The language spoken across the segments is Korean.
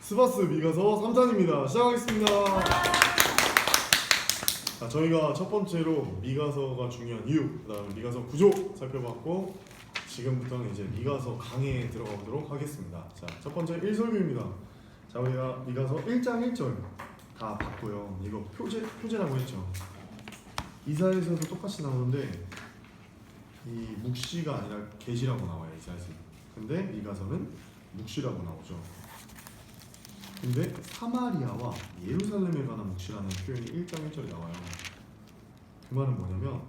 스바스 미가서 3장입니다. 시작하겠습니다. 자, 저희가 첫 번째로 미가서가 중요한 이유, 그 다음에 미가서 구조 살펴봤고, 지금부터는 이제 미가서 강의에 들어가 보도록 하겠습니다. 자, 첫 번째 1설교입니다. 자, 우리가 미가서 1장 1절 다 봤고요. 이거 표제라고 했죠. 이사야에서도 똑같이 나오는데 이 묵시가 아니라 계시라고 나와요, 이사야에서. 근데 미가서는 묵시라고 나오죠. 근데 사마리아와 예루살렘에 관한 묵시라는 표현이 1장 1절에 나와요. 그 말은 뭐냐면,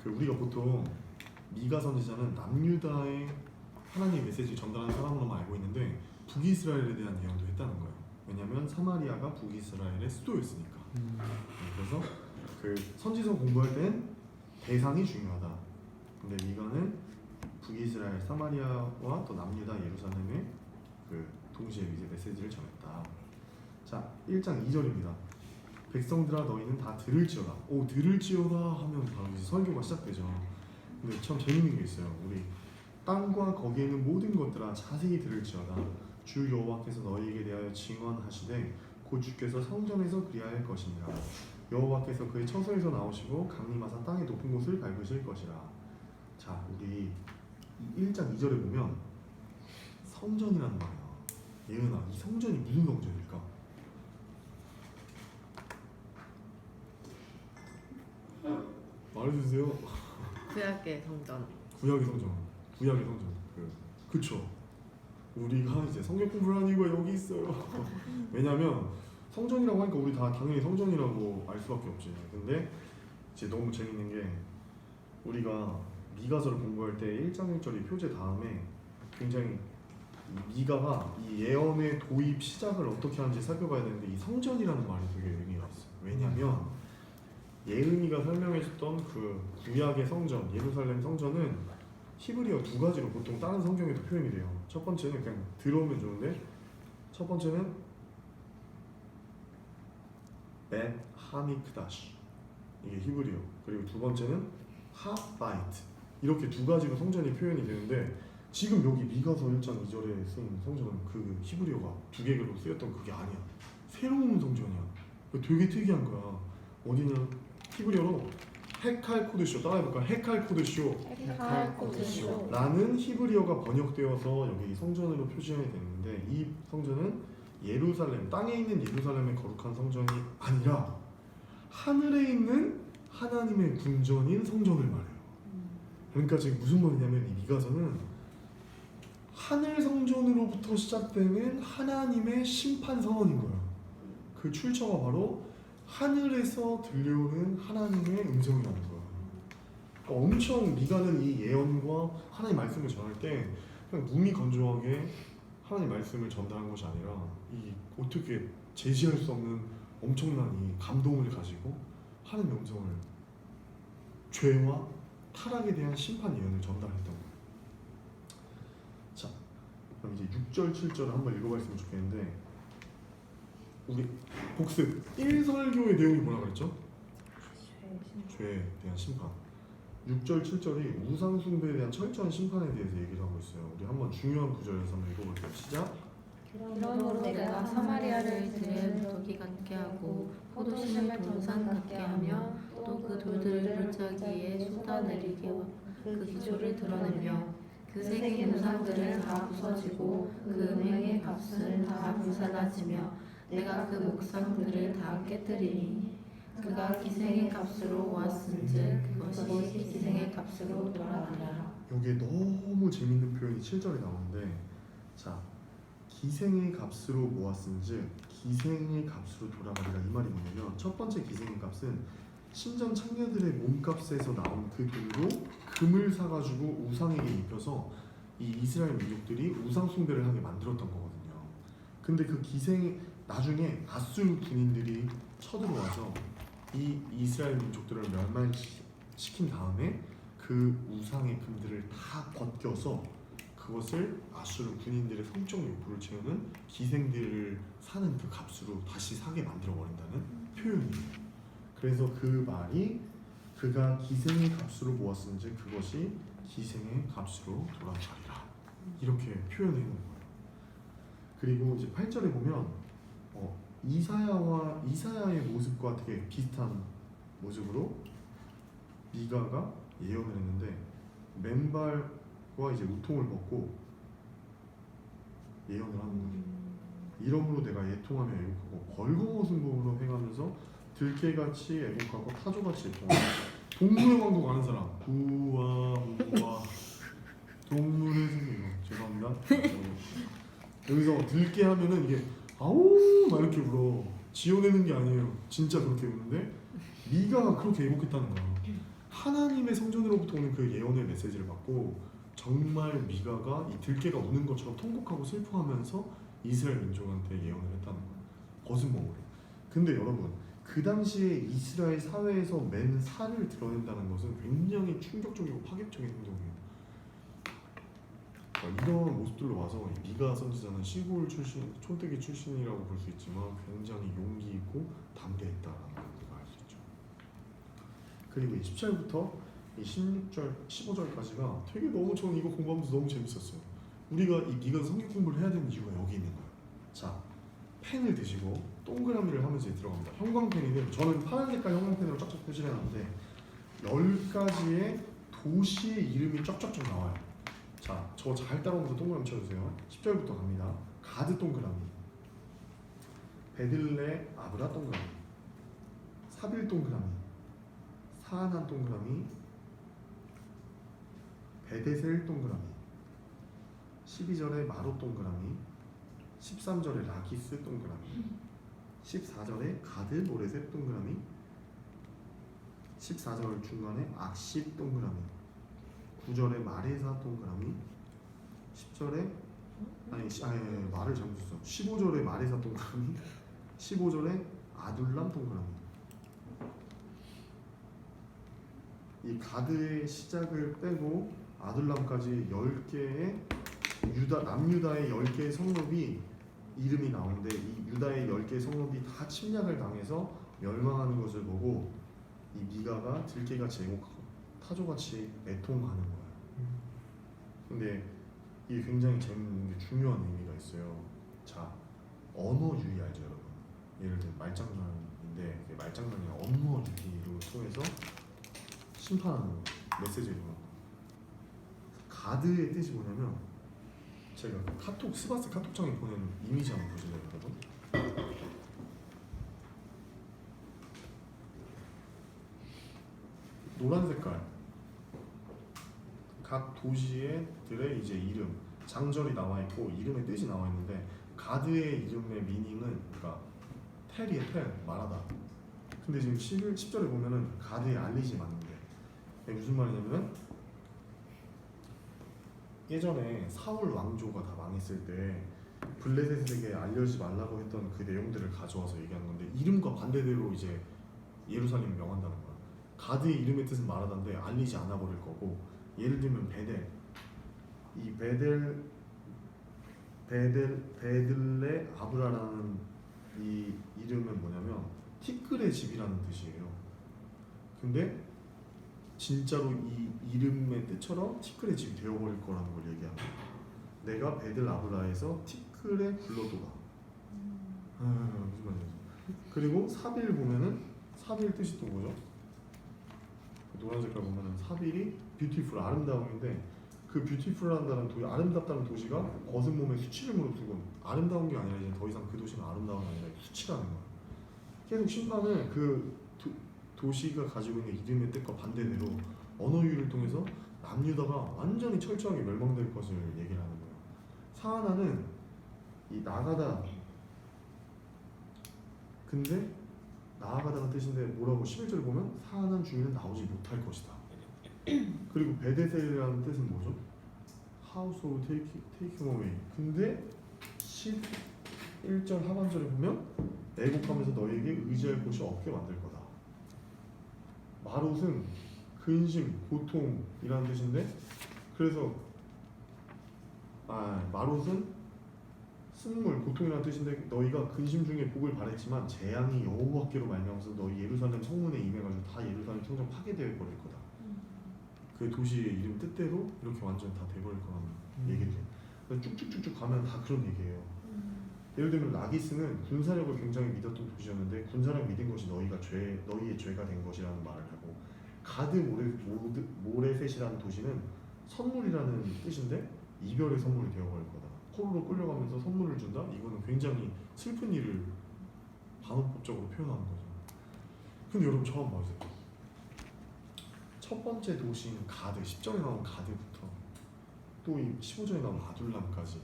우리가 보통 미가 선지자는 남유다의 하나님의 메시지를 전달하는 사람으로만 알고 있는데 북이스라엘에 대한 예언도 했다는 거예요. 왜냐면 사마리아가 북이스라엘의 수도였으니까. 그래서 그 선지서 공부할 땐 대상이 중요하다. 근데 미가는 북이스라엘 사마리아와 또 남유다 예루살렘에 동시에 이제 메시지를 전했다. 자, 1장 2절입니다. 백성들아 너희는 다 들을지어다. 오, 들을지어다 하면 바로 이제 설교가 시작되죠. 근데 참 재밌는 게 있어요. 우리 땅과 거기에 있는 모든 것들아 자세히 들을지어다. 주 여호와께서 너희에게 대하여 증언하시되 곧 주께서 성전에서 그리할 것이니라. 여호와께서 그의 처소에서 나오시고 강림하사 땅의 높은 곳을 밟으실 것이라. 자, 우리 1장 2절에 보면 성전이라는 말이야. 예은아, 이 성전이 무슨 성전일까? 말해주세요. 구약의 성전. 구약의 성전. 그쵸. 우리가 이제 성경 공부를 하는 이유가 여기 있어요. 왜냐면 성전이라고 하니까 우리 다 당연히 성전이라고 알 수밖에 없지. 근데 이제 너무 재밌는 게, 우리가 미가서를 공부할 때 1장 1절이 표제 다음에 굉장히 미가가 이 예언의 도입 시작을 어떻게 하는지 살펴봐야 되는데, 이 성전이라는 말이 되게 의미가 있어요. 왜냐면 예은이가 설명해줬던 그 구약의 성전, 예루살렘 성전은 히브리어 두 가지로 보통 다른 성경에도 표현이 돼요. 첫 번째는 그냥 들어오면 좋은데, 첫 번째는 벳 하미크다시, 이게 히브리어. 그리고 두 번째는 하바이트. 이렇게 두 가지로 성전이 표현이 되는데, 지금 여기 미가서 1장 2절에 쓰인 성전은 그 히브리어가 두 개로 쓰였던 그게 아니야. 새로운 성전이야. 되게 특이한 거야. 어디냐? 히브리어로 헤칼코드쇼, 따라해볼까? 헤칼코드쇼 라는 히브리어가 번역되어서 여기 성전으로 표시가 되는데, 이 성전은 예루살렘, 땅에 있는 예루살렘의 거룩한 성전이 아니라 하늘에 있는 하나님의 궁전인 성전을 말해요. 그러니까 지금 무슨 말이냐면, 이 미가서는 하늘 성전으로부터 시작되는 하나님의 심판 선언인 거야. 그 출처가 바로 하늘에서 들려오는 하나님의 음성이라는 거야. 그러니까 엄청 미가는 이 예언과 하나님 말씀을 전할 때 그냥 눈이 건조하게 하나님 말씀을 전달한 것이 아니라, 이 어떻게 제시할 수 없는 엄청난 이 감동을 가지고 하나님의 음성을, 죄와 타락에 대한 심판 예언을 전달했던 거예요. 자, 그럼 이제 6절, 7절을 한번 읽어봤으면 좋겠는데, 우리 복습 1설교의 내용이 뭐라 그랬죠? 죄에 대한 심판. 6절, 7절이 우상 숭배에 대한 철저한 심판에 대해서 얘기를 하고 있어요. 우리 한번 중요한 구절에서 한번 읽어볼게요. 시작. 그러므로 내가 사마리아를 들의 무더기 같게 하고 포도심을 동산 같게 하며 또 그 돌들을 골짜기에 쏟아내리게 그 기초를 드러내며 그 새긴 우상들은 다 부서지고 그 음행의 값은 다 불살라지며 내가 그 목상들을 다 깨뜨리니 그가 기생의 값으로 모았은즉 그것이 기생의 값으로 돌아가리라. 여기에 너무 재밌는 표현이 7절에 나오는데, 자, 기생의 값으로 모았은즉 기생의 값으로 돌아가리라. 이 말이 뭐냐면, 첫 번째 기생의 값은 신전 창녀들의 몸값에서 나온 그 돈으로 금을 사가지고 우상에게 입혀서 이 이스라엘 민족들이 우상 숭배를 하게 만들었던 거거든요. 근데 그 기생이 나중에 아수르 군인들이 쳐들어와서 이 이스라엘 민족들을 멸망시킨 다음에 그 우상의 금들을 다 벗겨서 그것을 아수르 군인들의 성적 욕구를 채우는 기생들을 사는 그 값으로 다시 사게 만들어버린다는 표현이에요. 그래서 그 말이 그가 기생의 값으로 모았은지 그것이 기생의 값으로 돌아가리라, 이렇게 표현해 놓은 거예요. 그리고 이제 8절에 보면 이사야의 모습과 되게 비슷한 모습으로 미가가 예언을 했는데 맨발과 이제 우통을 벗고 예언을 하는 거죠. 이러므로 내가 애통하며 애곡하고 벌거벗은 몸으로 행하면서 들깨같이 애곡하고 타조같이 애통하고 동물의 왕국 아는 사람 우와 우와 동물의 승리 죄송합니다. 여기서 들깨 하면은 이게 아우 막 이렇게 울어. 지어내는 게 아니에요. 진짜 그렇게 우는데 미가가 그렇게 애곡했다는 거야. 하나님의 성전으로부터 오는 그 예언의 메시지를 받고 정말 미가가 이 들깨가 우는 것처럼 통곡하고 슬퍼하면서 이스라엘 민족한테 예언을 했다는 거야. 벗은 몸으로. 근데 여러분 그 당시에 이스라엘 사회에서 맨 살을 드러낸다는 것은 굉장히 충격적이고 파격적인 행동이에요. 이런 모습들로 와서 미가 선지자는 시골 출신, 촌뜨기 출신이라고 볼 수 있지만 굉장히 용기 있고 담대했다라는 걸 우리가 알 수 있죠. 그리고 이 10절부터 이 16절, 15절까지가 되게 너무 저는 이거 공부하면서 너무 재밌었어요. 우리가 이 미가 성경 공부를 해야 되는 이유가 여기 있는 거예요. 자, 펜을 드시고 동그라미를 하면서 들어갑니다. 형광펜이든 저는 파란 색깔 형광펜으로 쫙쫙 표시를 해놨는데 10가지의 도시의 이름이 쫙쫙쫙 나와요. 자, 저 잘 따라오면서 동그라미 쳐주세요. 10절부터 갑니다. 가드 동그라미, 베들레 아브라 동그라미, 사빌 동그라미, 사하난 동그라미, 베데셀 동그라미, 12절에 마롯 동그라미, 13절에 라기스 동그라미, 14절에 가드 모레셋 동그라미, 14절 중간에 악십 동그라미, 9절에 마레사 동그라미, 10절에 말을 잘못했어. 15절에 마레사 동그라미, 15절에 아둘람 동그라미. 이 가드의 시작을 빼고 아둘람까지 10개의 남유다의 10개의 성읍이 이름이 나오는데 이 유다의 10개의 성읍이 다 침략을 당해서 멸망하는 것을 보고 이 미가가 들깨같이 애곡하고 타조같이 애통하는 거예요. 근데 이게 굉장히 재밌는 게 중요한 의미가 있어요. 자, 언어 유희 알죠 여러분? 예를 들면 말장난인데 말장난이 언어 유희를 통해서 심판하는 메시지를 보는 거예요. 가드의 뜻이 뭐냐면 제가 카톡 스바스 카톡창에 보낸 이미지 한번 보실래요 여러분? 노란 색깔 각 도시들의 이제 이름 장절이 나와 있고 이름의 뜻이 나와 있는데 가드의 이름의 미닝은 그러니까 텔이에요. 텔 말하다. 근데 지금 10절에 보면은 가드의 알리지 맞는데 이게 무슨 말이냐면 예전에 사울 왕조가 다 망했을 때 블레셋에게 알려지지 말라고 했던 그 내용들을 가져와서 얘기하는 건데 이름과 반대대로 이제 예루살렘을 명한다는 거야. 가드의 이름의 뜻은 말하다인데 알리지 않아 버릴 거고 예를 들면 베델 이 베들레 아브라라는 이 이름은 뭐냐면 티끌의 집이라는 뜻이에요. 근데 진짜로 이 이름의 뜻처럼 티끌의 집이 되어버릴 거라는 걸 얘기합니다. 내가 베들 아브라에서 티끌에 굴러도다. 무슨 말이지? 그리고 사빌 보면은 사빌 뜻이 또 뭐죠? 노란 색깔 보면은 사빌이 뷰티풀 아름다움인데 그 뷰티풀한다는 도시 아름답다는 도시가 벗은 몸에 수치를 무릅쓰고 아름다운 게 아니라 이제 더 이상 그 도시는 아름다운 게 아니라 수치라는 거야. 계속 심판은 그 도시가 가지고 있는 이름의 뜻과 반대대로 언어유희를 통해서 남유다가 완전히 철저하게 멸망될 것을 얘기를 하는 거예요. 사하나는 이 나가다 근데 나아가다는 뜻인데 뭐라고 11절에 보면 사하난 주인은 나오지 못할 것이다. 그리고 베데셀이라는 뜻은 뭐죠? House of taking away. 근데 11절 하반절에 보면 애곡하면서 너에게 의지할 곳이 없게 만들 거다. 마롯은 근심, 고통이라는 뜻인데 그래서 마롯은 쓴물, 고통이라는 뜻인데 너희가 근심 중에 복을 바랬지만 재앙이 여호와께로 말미암아서 너희 예루살렘 성문에 임해가지고 다 예루살렘 성전 파괴되어 버릴 거다. 그 도시의 이름 뜻대로 이렇게 완전 다 돼버릴 거라는 얘기를 해요. 쭉쭉쭉쭉 가면 다 그런 얘기예요. 예를 들면 라기스는 군사력을 굉장히 믿었던 도시였는데 군사력 믿은 것이 너희의 죄가 된 것이라는 말을 하고, 가드 모레셋이라는 도시는 선물이라는 뜻인데 이별의 선물이 되어버릴 거다. 포로로 끌려가면서 선물을 준다? 이거는 굉장히 슬픈 일을 반어법적으로 표현하는 거죠. 근데 여러분 처음 봐요. 첫 번째 도시인 가드, 10절에 나온 가드부터 또 이 15절에 나온 아둘람까지,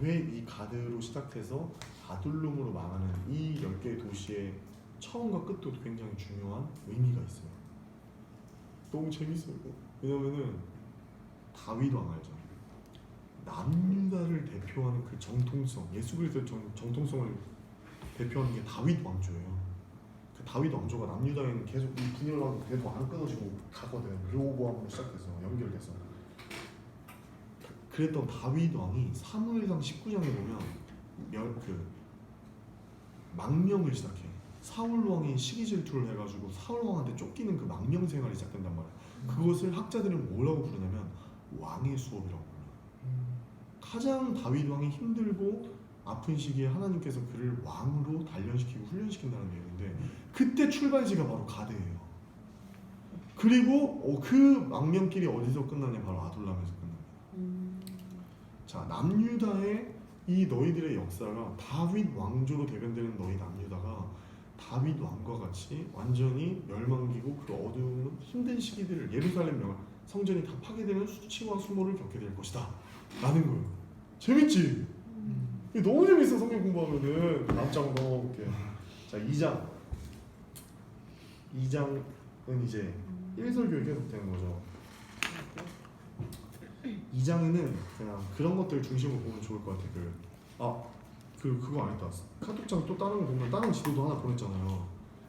왜 이 가드로 시작해서 아둘룸으로 망하는 이 10개의 도시의 처음과 끝도 굉장히 중요한 의미가 있어요. 너무 재밌어요. 왜냐면은 다윗 왕 알죠? 남유다를 대표하는 그 정통성, 예수 그리스도의 정통성을 대표하는 게 다윗 왕조예요. 그 다윗 왕조가 남유다에는 계속 이 분열하고 계속 안 끊어지고 가거든. 르호보암으로 시작해서 연결돼서. 그랬던 다윗 왕이 사무엘상 19장에 보면 망명을 시작해. 사울 왕이 시기 질투를 해가지고 사울 왕한테 쫓기는 그 망명 생활이 시작된단 말이야. 그것을 학자들은 뭐라고 부르냐면 왕의 수업이라고 불러요. 가장 다윗 왕이 힘들고 아픈 시기에 하나님께서 그를 왕으로 단련시키고 훈련시킨다는 내용인데, 그때 출발지가 바로 가드예요. 그리고 그 망명길이 어디서 끝나냐? 바로 아둘람에서 끝납니다. 자, 남유다의 이 너희들의 역사가 다윗 왕조로 대변되는 너희 남유다가 다윗 왕과 같이 완전히 멸망기고 그 어두운 힘든 시기들을, 예루살렘 성전이 다 파괴되는 수치와 수모를 겪게 될 것이다 라는 거예요. 재밌지? 이게 너무 재밌어. 성경 공부하면은. 다음 장으로 넘어볼게요. 자, 2장은 이제 1설교에 계속되는 거죠. 2장에는 그냥 그런 것들 중심으로 보면 좋을 것 같아요. 그거 아니다. 카톡장 또 다른 거 보면 다른 지도도 하나 보냈잖아요.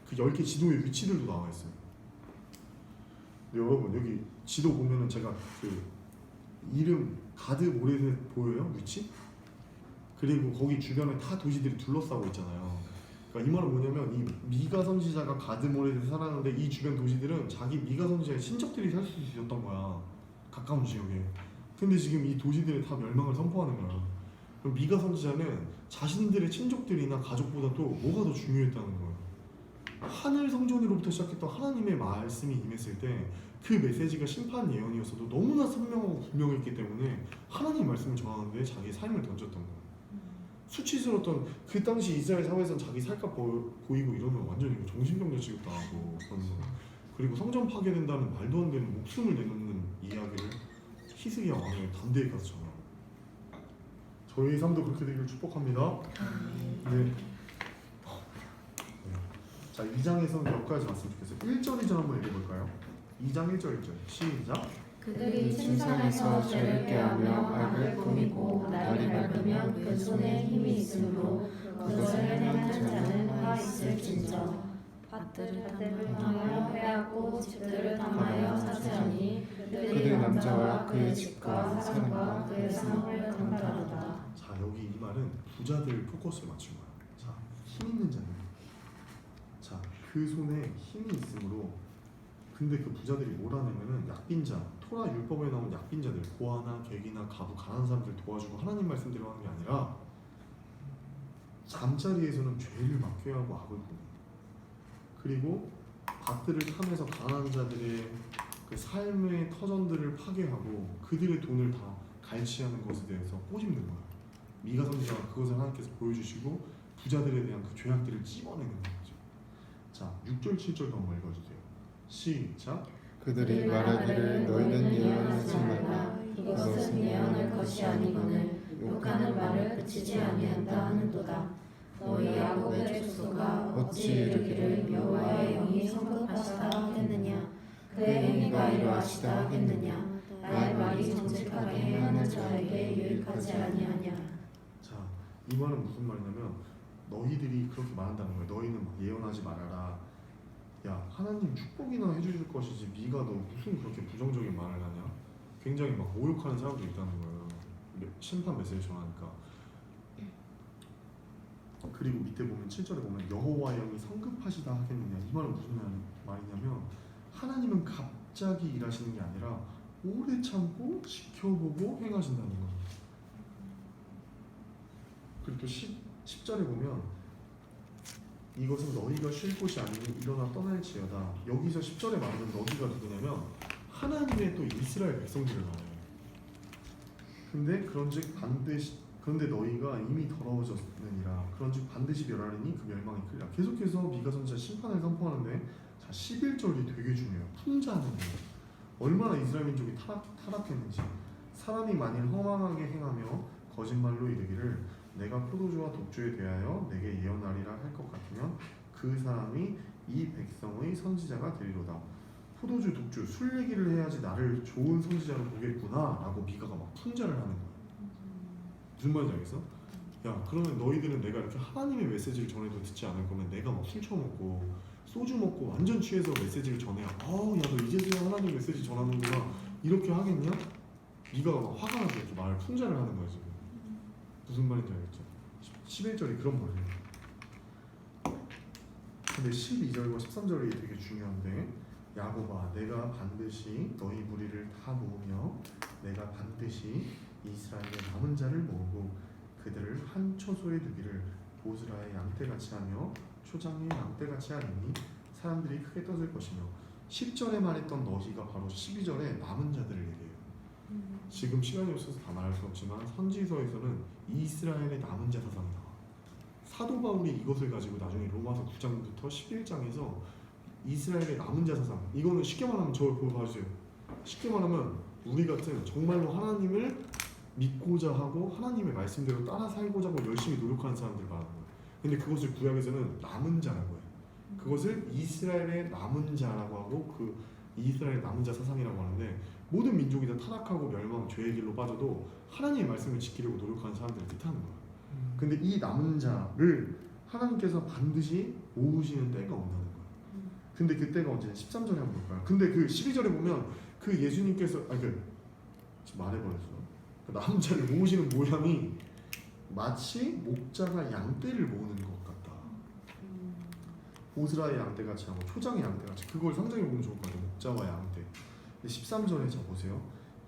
그 10개 지도의 위치들도 나와 있어요. 근데 여러분 여기 지도 보면은 제가 그 이름 가드 모레셋 보여요? 위치? 그리고 거기 주변에 다 도시들이 둘러싸고 있잖아요. 그러니까 이 말은 뭐냐면 이 미가 선지자가 가드 모레셋에 살았는데 이 주변 도시들은 자기 미가 선지자의 친척들이 살 수 있었던 거야. 가까운 지역에. 근데 지금 이 도시들이 다 멸망을 선포하는 거야. 그럼 미가 선지자는 자신들의 친족들이나 가족보다 또 뭐가 더 중요했다는 거예요. 하늘 성전으로부터 시작했던 하나님의 말씀이 임했을 때 그 메시지가 심판 예언이었어도 너무나 선명하고 분명했기 때문에 하나님 말씀을 전하는데 자기의 삶을 던졌던 거예요. 수치스러웠던 그 당시 이스라엘 사회에서는 자기 살갗 보이고 이러면 완전히 정신병자 취급당하고 그러는 거예요. 그리고 성전 파괴된다는 말도 안 되는 목숨을 내놓는 이야기를 히스기야 왕이 담대히 가서 전하고, 저희 삶도 그렇게 되기를 축복합니다. 네. 자, 2장에서는 몇 가지 봤으면 좋겠어요. 1절 2절 한번 읽어볼까요? 2장 1절 1절 시작. 그들이 침상에서 죄를 깨하며 악을 꾸미고 날이 밝으면 그 손에 힘이 있으므로 그것을 행하는 자는 화 있을진저. 밭들을 탐하여 회하고 집들을 탐하여 사지하니 그들이 남자와 그의 집과 사람과 그의 성을 강탈하다. 자, 여기 이 말은 부자들 포커스를 맞춘 거야. 자, 힘 있는 자들. 자, 그 손에 힘이 있으므로. 근데 그 부자들이 뭐라냐면은 약빈자, 토라 율법에 나온 약빈자들, 고아나 객이나 가부, 가난한 사람들 도와주고 하나님 말씀대로 하는 게 아니라 잠자리에서는 죄를 맡게 하고 악을 꾸며, 그리고 밭들을 탐해서 가난한 자들의 그 삶의 터전들을 파괴하고 그들의 돈을 다 갈취하는 것에 대해서 꼬집는 거야. 미가 선지자가 그것을 하나님께서 보여주시고 부자들에 대한 그 죄악들을 찝어내는 거죠. 자, 6절 7절 한번 읽어주세요. 시작. 그들이 말하기를 너희는 예언하지 말라. 이것은 예언할 것이 아니거늘 욕하는 말을 그치지 아니한다 하는도다. 너희 야곱의 족속아 어찌 이르기를 여호와의 영이 성급하시다 하겠느냐. 그의 행위가 이러하시다 하겠느냐. 나의 말이 정직하게 행하는 자에게 유익하지 아니하냐. 자, 이 말은 무슨 말이냐면 너희들이 그렇게 말한다는 거예요. 너희는 막 예언하지 말아라. 야, 하나님 축복이나 해주실 것이지 네가 너 무슨 그렇게 부정적인 말을 하냐? 굉장히 막 모욕하는 사람도 있다는 거예요. 심판 메시지 전하니까. 그리고 밑에 보면 7절에 보면 여호와의 영이 성급하시다 하겠느냐. 이 말은 무슨 말이냐면 하나님은 갑자기 일하시는 게 아니라 오래 참고 지켜보고 행하신다는 거예요. 그리고 또 10절에 보면 이것은 너희가 쉴 곳이 아니니 일어나 떠날지어다. 여기서 10절에 말하는 너희가 누구냐면 하나님의 또 이스라엘 백성들을 말해요. 근데 그런데 너희가 이미 더러워졌느니라. 그런즉 반드시 멸하리니 그 멸망이 크리라. 계속해서 미가 선지자 심판을 선포하는데 자 11절이 되게 중요해요. 풍자하는 거예요. 얼마나 이스라엘 민족이 타락했는지. 사람이 만일 허망하게 행하며 거짓말로 이르기를 내가 포도주와 독주에 대하여 내게 예언하리라 할 것 같으면 그 사람이 이 백성의 선지자가 되리로다. 포도주, 독주, 술 얘기를 해야지 나를 좋은 선지자로 보겠구나 라고 미가가 막 풍자를 하는 거야. 무슨 말인지 알겠어? 야 그러면 너희들은 내가 이렇게 하나님의 메시지를 전해도 듣지 않을 거면 내가 막 술 처먹고 소주 먹고 완전 취해서 메시지를 전해야 아우 야 너 이제서야 하나님 메시지 전하는구나 이렇게 하겠냐? 미가가 막 화가 나서 이렇게 말을 풍자를 하는 거야 지금. 무슨 말인지 알겠죠? 11절이 그런 말이에요. 근데 12절과 13절이 되게 중요한데 야곱아 내가 반드시 너희 무리를 다 모으며 내가 반드시 이스라엘의 남은 자를 모으고 그들을 한 초소에 두기를 보스라의 양떼같이 하며 초장의 양떼같이 하리니 사람들이 크게 떠들 것이며 10절에 말했던 너희가 바로 12절에 남은 자들을 얘기해요. 지금 시간이 없어서 다 말할 수 없지만 선지서에서는 이스라엘의 남은 자 사상이 나와. 사도 바울이 이것을 가지고 나중에 로마서 9장부터 11장에서 이스라엘의 남은 자 사상, 이거는 쉽게 말하면 저를 보고 봐주세요. 쉽게 말하면 우리 같은 정말로 하나님을 믿고자 하고 하나님의 말씀대로 따라 살고자 하고 열심히 노력하는 사람들 말하는 거예요. 근데 그것을 구약에서는 남은 자라고 해요. 그것을 이스라엘의 남은 자라고 하고 그 이스라엘 남은 자 사상이라고 하는데 모든 민족이 다 타락하고 멸망, 죄의 길로 빠져도 하나님의 말씀을 지키려고 노력하는 사람들을 뜻하는 거예요. 근데 이 남은 자를 하나님께서 반드시 모으시는 때가 온다는 거예요. 근데 그 때가 언제냐? 13절에 한번 볼까요? 근데 그 12절에 보면 그 예수님께서 말해버렸어. 그 남은 자를 모으시는 모양이 마치 목자가 양떼를 모으는 것 같다. 보스라의 양떼같이 하고 초장의 양떼같이 그걸 상상해 보면 좋을 것 같아요. 목자와 양떼. 13절에 자 보세요.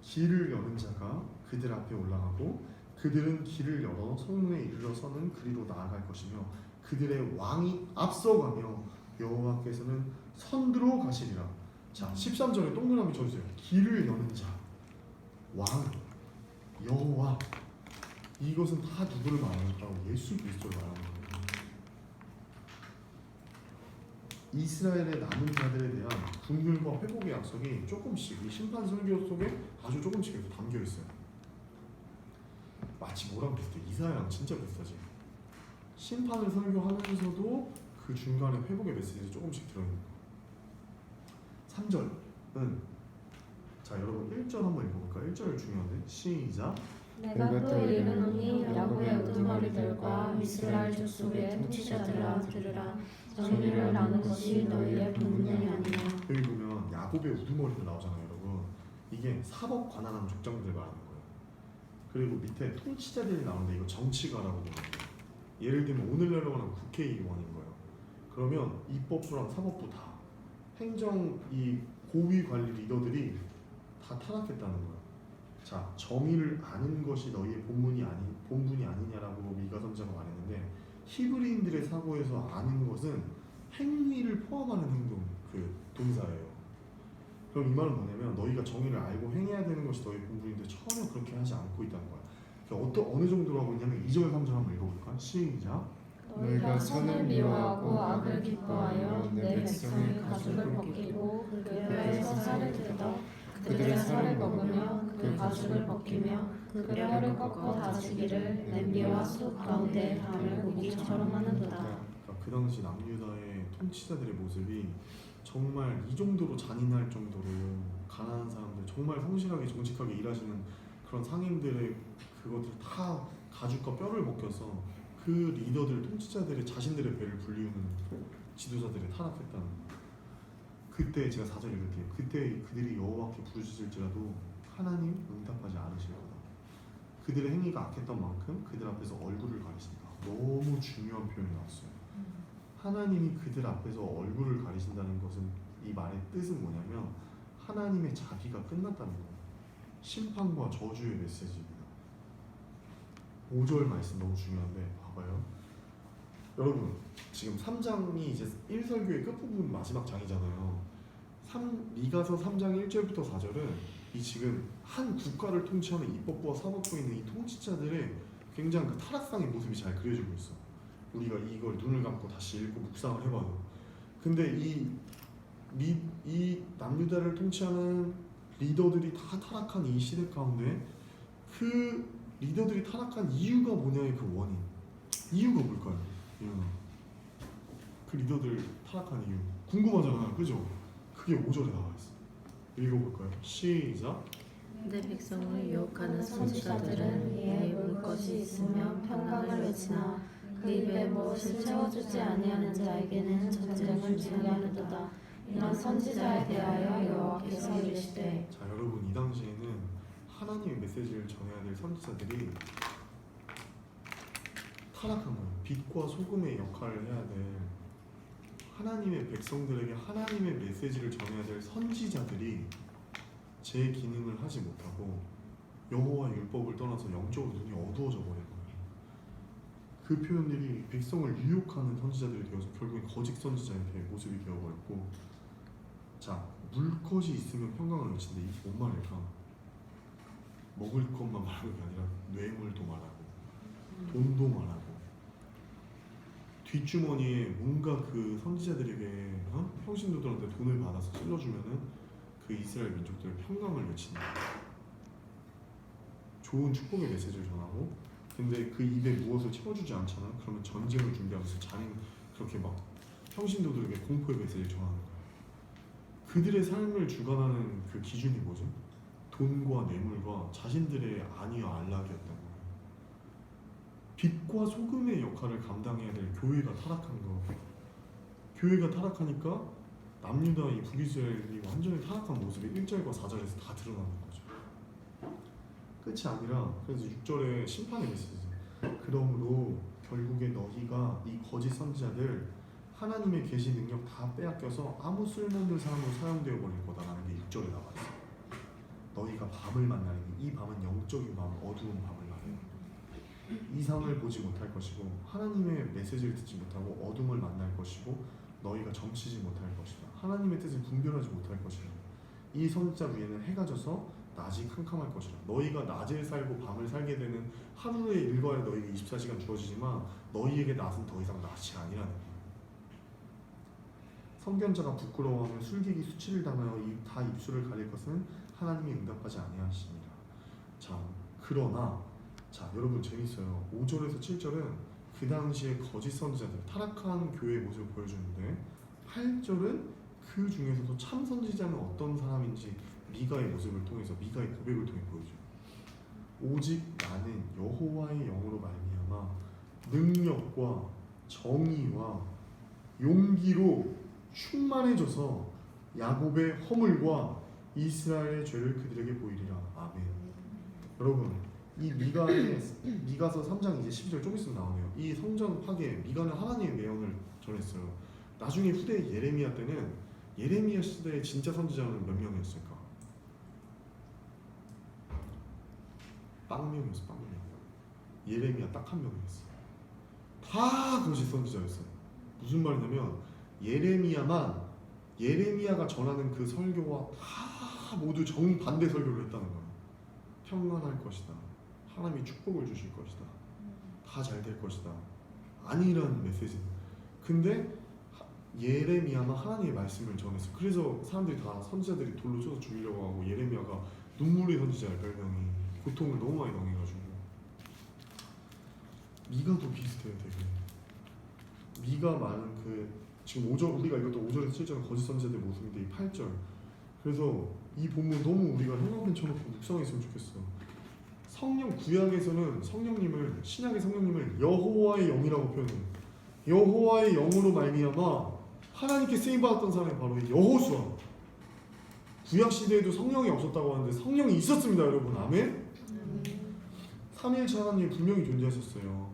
길을 여는 자가 그들 앞에 올라가고 그들은 길을 열어 성문에 이르러서는 그리로 나아갈 것이며 그들의 왕이 앞서가며 여호와께서는 선두로 가시리라. 자 13절에 동그라미 쳐주세요. 길을 여는 자, 왕, 여호와. 이것은 다 누구를 말하는가요? 예수 그리스도를 말하는 거예요. 이스라엘의 남은 자들에 대한 분별과 회복의 약속이 조금씩 이 심판 설교 속에 아주 조금씩 이렇게 담겨 있어요. 마치 뭐랑 비슷해? 이사야랑 진짜 비슷하지. 심판을 설교하면서도 그 중간에 회복의 메시지가 조금씩 들어있는 거예요. 3절은 자 여러분 1절 한번 읽어볼까요? 1절 중요한데 시작. 내가 또 이르노니 야곱의 우두머리들과 이스라엘 족속의 통치자들아 들으라. 정의를 나누는 것이 너희의 본분이 아니냐. 여기 보면 야곱의 우두머리들 나오잖아요 여러분. 이게 사법 관할하는 족장들 말하는 거예요. 그리고 밑에 통치자들이 나오는데 이거 정치가라고 보는 거예요. 예를 들면 오늘날로 말하면 국회의원인 거예요. 그러면 입법부랑 사법부 다 행정 이 고위 관리 리더들이 다 타락했다는 거예요. 자 정의를 아는 것이 너희의 본분이 아니냐라고 미가 선지자가 말했는데 히브리인들의 사고에서 아는 것은 행위를 포함하는 행동 그 동사예요. 그럼 이 말은 뭐냐면 너희가 정의를 알고 행해야 되는 것이 너희 본분인데 전혀 그렇게 하지 않고 있다는 거야. 어느 정도로 하고 있냐면 2절 3절 한번 읽어볼까? 시작. 너희가 선을 미워하고 악을 기뻐하여 내 백성의 가죽을 벗기고 그 뼈에서 살을 뜯어 그들의 살을 먹으며 그 가죽을 벗기며 그 뼈를 꺾어 다지기를 냄비와 숯 가운데 담을 고기처럼 하는도다. 그러니까 그 당시 남유다의 통치자들의 모습이 정말 이 정도로 잔인할 정도로 가난한 사람들 정말 성실하게 정직하게 일하시는 그런 상인들의 그것들 다 가죽과 뼈를 벗겨서 그 리더들 통치자들의 자신들의 배를 불리우는 지도자들이 타락했다는 거예요. 그때 제가 4절 읽을게요. 그때 그들이 여호와께 부르짖을지라도 하나님 응답하지 않으실 거다. 그들의 행위가 악했던 만큼 그들 앞에서 얼굴을 가리신다. 너무 중요한 표현이 나왔어요. 하나님이 그들 앞에서 얼굴을 가리신다는 것은 이 말의 뜻은 뭐냐면 하나님의 자비가 끝났다는 거예요. 심판과 저주의 메시지입니다. 5절 말씀 너무 중요한데 봐봐요. 여러분 지금 3장이 이제 1설교의 끝부분 마지막 장이잖아요. 미가서 3장 1절부터 4절은 이 지금 한 국가를 통치하는 입법부와 사법부에 있는 이 통치자들의 굉장히 그 타락상의 모습이 잘 그려지고 있어. 우리가 이걸 눈을 감고 다시 읽고 묵상을 해봐도. 근데 이 남유다를 통치하는 리더들이 다 타락한 이 시대 가운데 그 리더들이 타락한 이유가 뭐냐의 그 원인. 이유가 뭘까요? 그 리더들 타락한 이유 궁금하잖아요, 그죠? 그게 5절에 나와 있어. 읽어볼까요? 시작. 내 백성을 유혹하는 선지자들은 이에 물 것이 있으면 평강을 외치나 그 입에 무엇을 채워주지 아니하는 자에게는 전쟁을 준비하는도다. 이런 선지자에 대하여 여호와께서 이르시되. 자, 여러분 이 당시에는 하나님의 메시지를 전해야 될 선지자들이 타락한 거예요. 빛과 소금의 역할을 해야 될 하나님의 백성들에게 하나님의 메시지를 전해야 될 선지자들이 제 기능을 하지 못하고 여호와 율법을 떠나서 영적으로 눈이 어두워져 버린 거예요. 그 표현들이 백성을 유혹하는 선지자들이 되어서 결국엔 거짓 선지자의 모습이 되어버렸고, 자, 물것이 있으면 평강을 외친데 이게 뭔 말일까? 먹을 것만 말하는 게 아니라 뇌물도 말하고 돈도 말하고 뒷주머니에 뭔가 그 선지자들에게 평신도들한테 돈을 받아서 찔러주면은 그 이스라엘 민족들 평강을 외친다. 좋은 축복의 메시지를 전하고, 근데 그 입에 무엇을 채워주지 않잖아. 그러면 전쟁을 준비하면서 그렇게 막 평신도들에게 공포의 메시지를 전하는 거야. 그들의 삶을 주관하는 그 기준이 뭐죠? 돈과 뇌물과 자신들의 안위와 안락이었던 거예요. 빛과 소금의 역할을 감당해야 될 교회가 타락한 거. 교회가 타락하니까 남유다 이 북이스라엘이 완전히 타락한 모습이 1절과 4절에서 다 드러나는 거죠. 끝이 아니라 그래서 6절에 심판의 메시지. 그러므로 결국에 너희가 이 거짓 선지자들 하나님의 계시 능력 다 빼앗겨서 아무 쓸모없는 사람으로 사용되어 버릴 거다라는 게 6절에 나와 있어요. 너희가 밤을 만나니 이 밤은 영적인 밤, 어두운 밤을 말해요. 이상을 보지 못할 것이고 하나님의 메시지를 듣지 못하고 어둠을 만날 것이고 너희가 점치지 못할 것이다. 하나님의 뜻을 분별하지 못할 것이다. 이 선지자 위에는 해가 져서 낮이 캄캄할 것이다. 너희가 낮을 살고 밤을 살게 되는 하루의 일과에 너희에게 24시간 주어지지만 너희에게 낮은 더 이상 낮이 아니라는 거예요. 성견자가 부끄러워하며 술객이 수치를 당하여 다 입술을 가릴 것은 하나님이 응답하지 아니하시니라. 자, 그러나 자, 여러분 재밌어요. 5절에서 7절은 그 당시에 거짓 선지자들, 타락한 교회의 모습을 보여주는데 8절은 그 중에서도 참 선지자는 어떤 사람인지 미가의 모습을 통해서, 미가의 고백을 통해 보여줘요. 오직 나는 여호와의 영으로 말미암아 능력과 정의와 용기로 충만해져서 야곱의 허물과 이스라엘의 죄를 그들에게 보이리라. 아멘. 여러분, 이 미가서 3장 이제 12절 좀 있으면 나오네요. 이 성전 파괴, 미가는 하나님의 매언을 전했어요. 나중에 후대 예레미야 때는 예레미야 시대의 진짜 선지자는 몇 명이었을까? 빵명이었어, 빵명. 예레미야 딱 한 명이었어. 다 거짓 선지자였어요. 무슨 말이냐면 예레미야가 전하는 그 설교와 다 모두 정반대 설교를 했다는 거예요. 평안할 것이다. 하나님이 축복을 주실 것이다. 다 잘 될 것이다. 아니라는 메시지. 근데 예레미야만 하나님의 말씀을 전했어. 그래서 사람들이 다 선지자들이 돌로 쳐서 죽이려고 하고 예레미야가 눈물의 선지자의 별명이 고통을 너무 많이 당해가지고. 미가도 비슷해요, 되게. 미가 많은 그 지금 5절 우리가 읽었던 5절에서 7절은 거짓 선지자들의 모습인데 이 8절. 그래서 이 본문 너무 우리가 형광펜 쳐놓고 묵상했으면 좋겠어. 성령 구약에서는 성령님을 신약의 성령님을 여호와의 영이라고 표현해요. 여호와의 영으로 말미암아 하나님께 쓰임 받았던 사람이 바로 이 여호수아. 구약 시대에도 성령이 없었다고 하는데 성령이 있었습니다, 여러분. 아멘. 삼위일체 하나님이 분명히 존재하셨어요.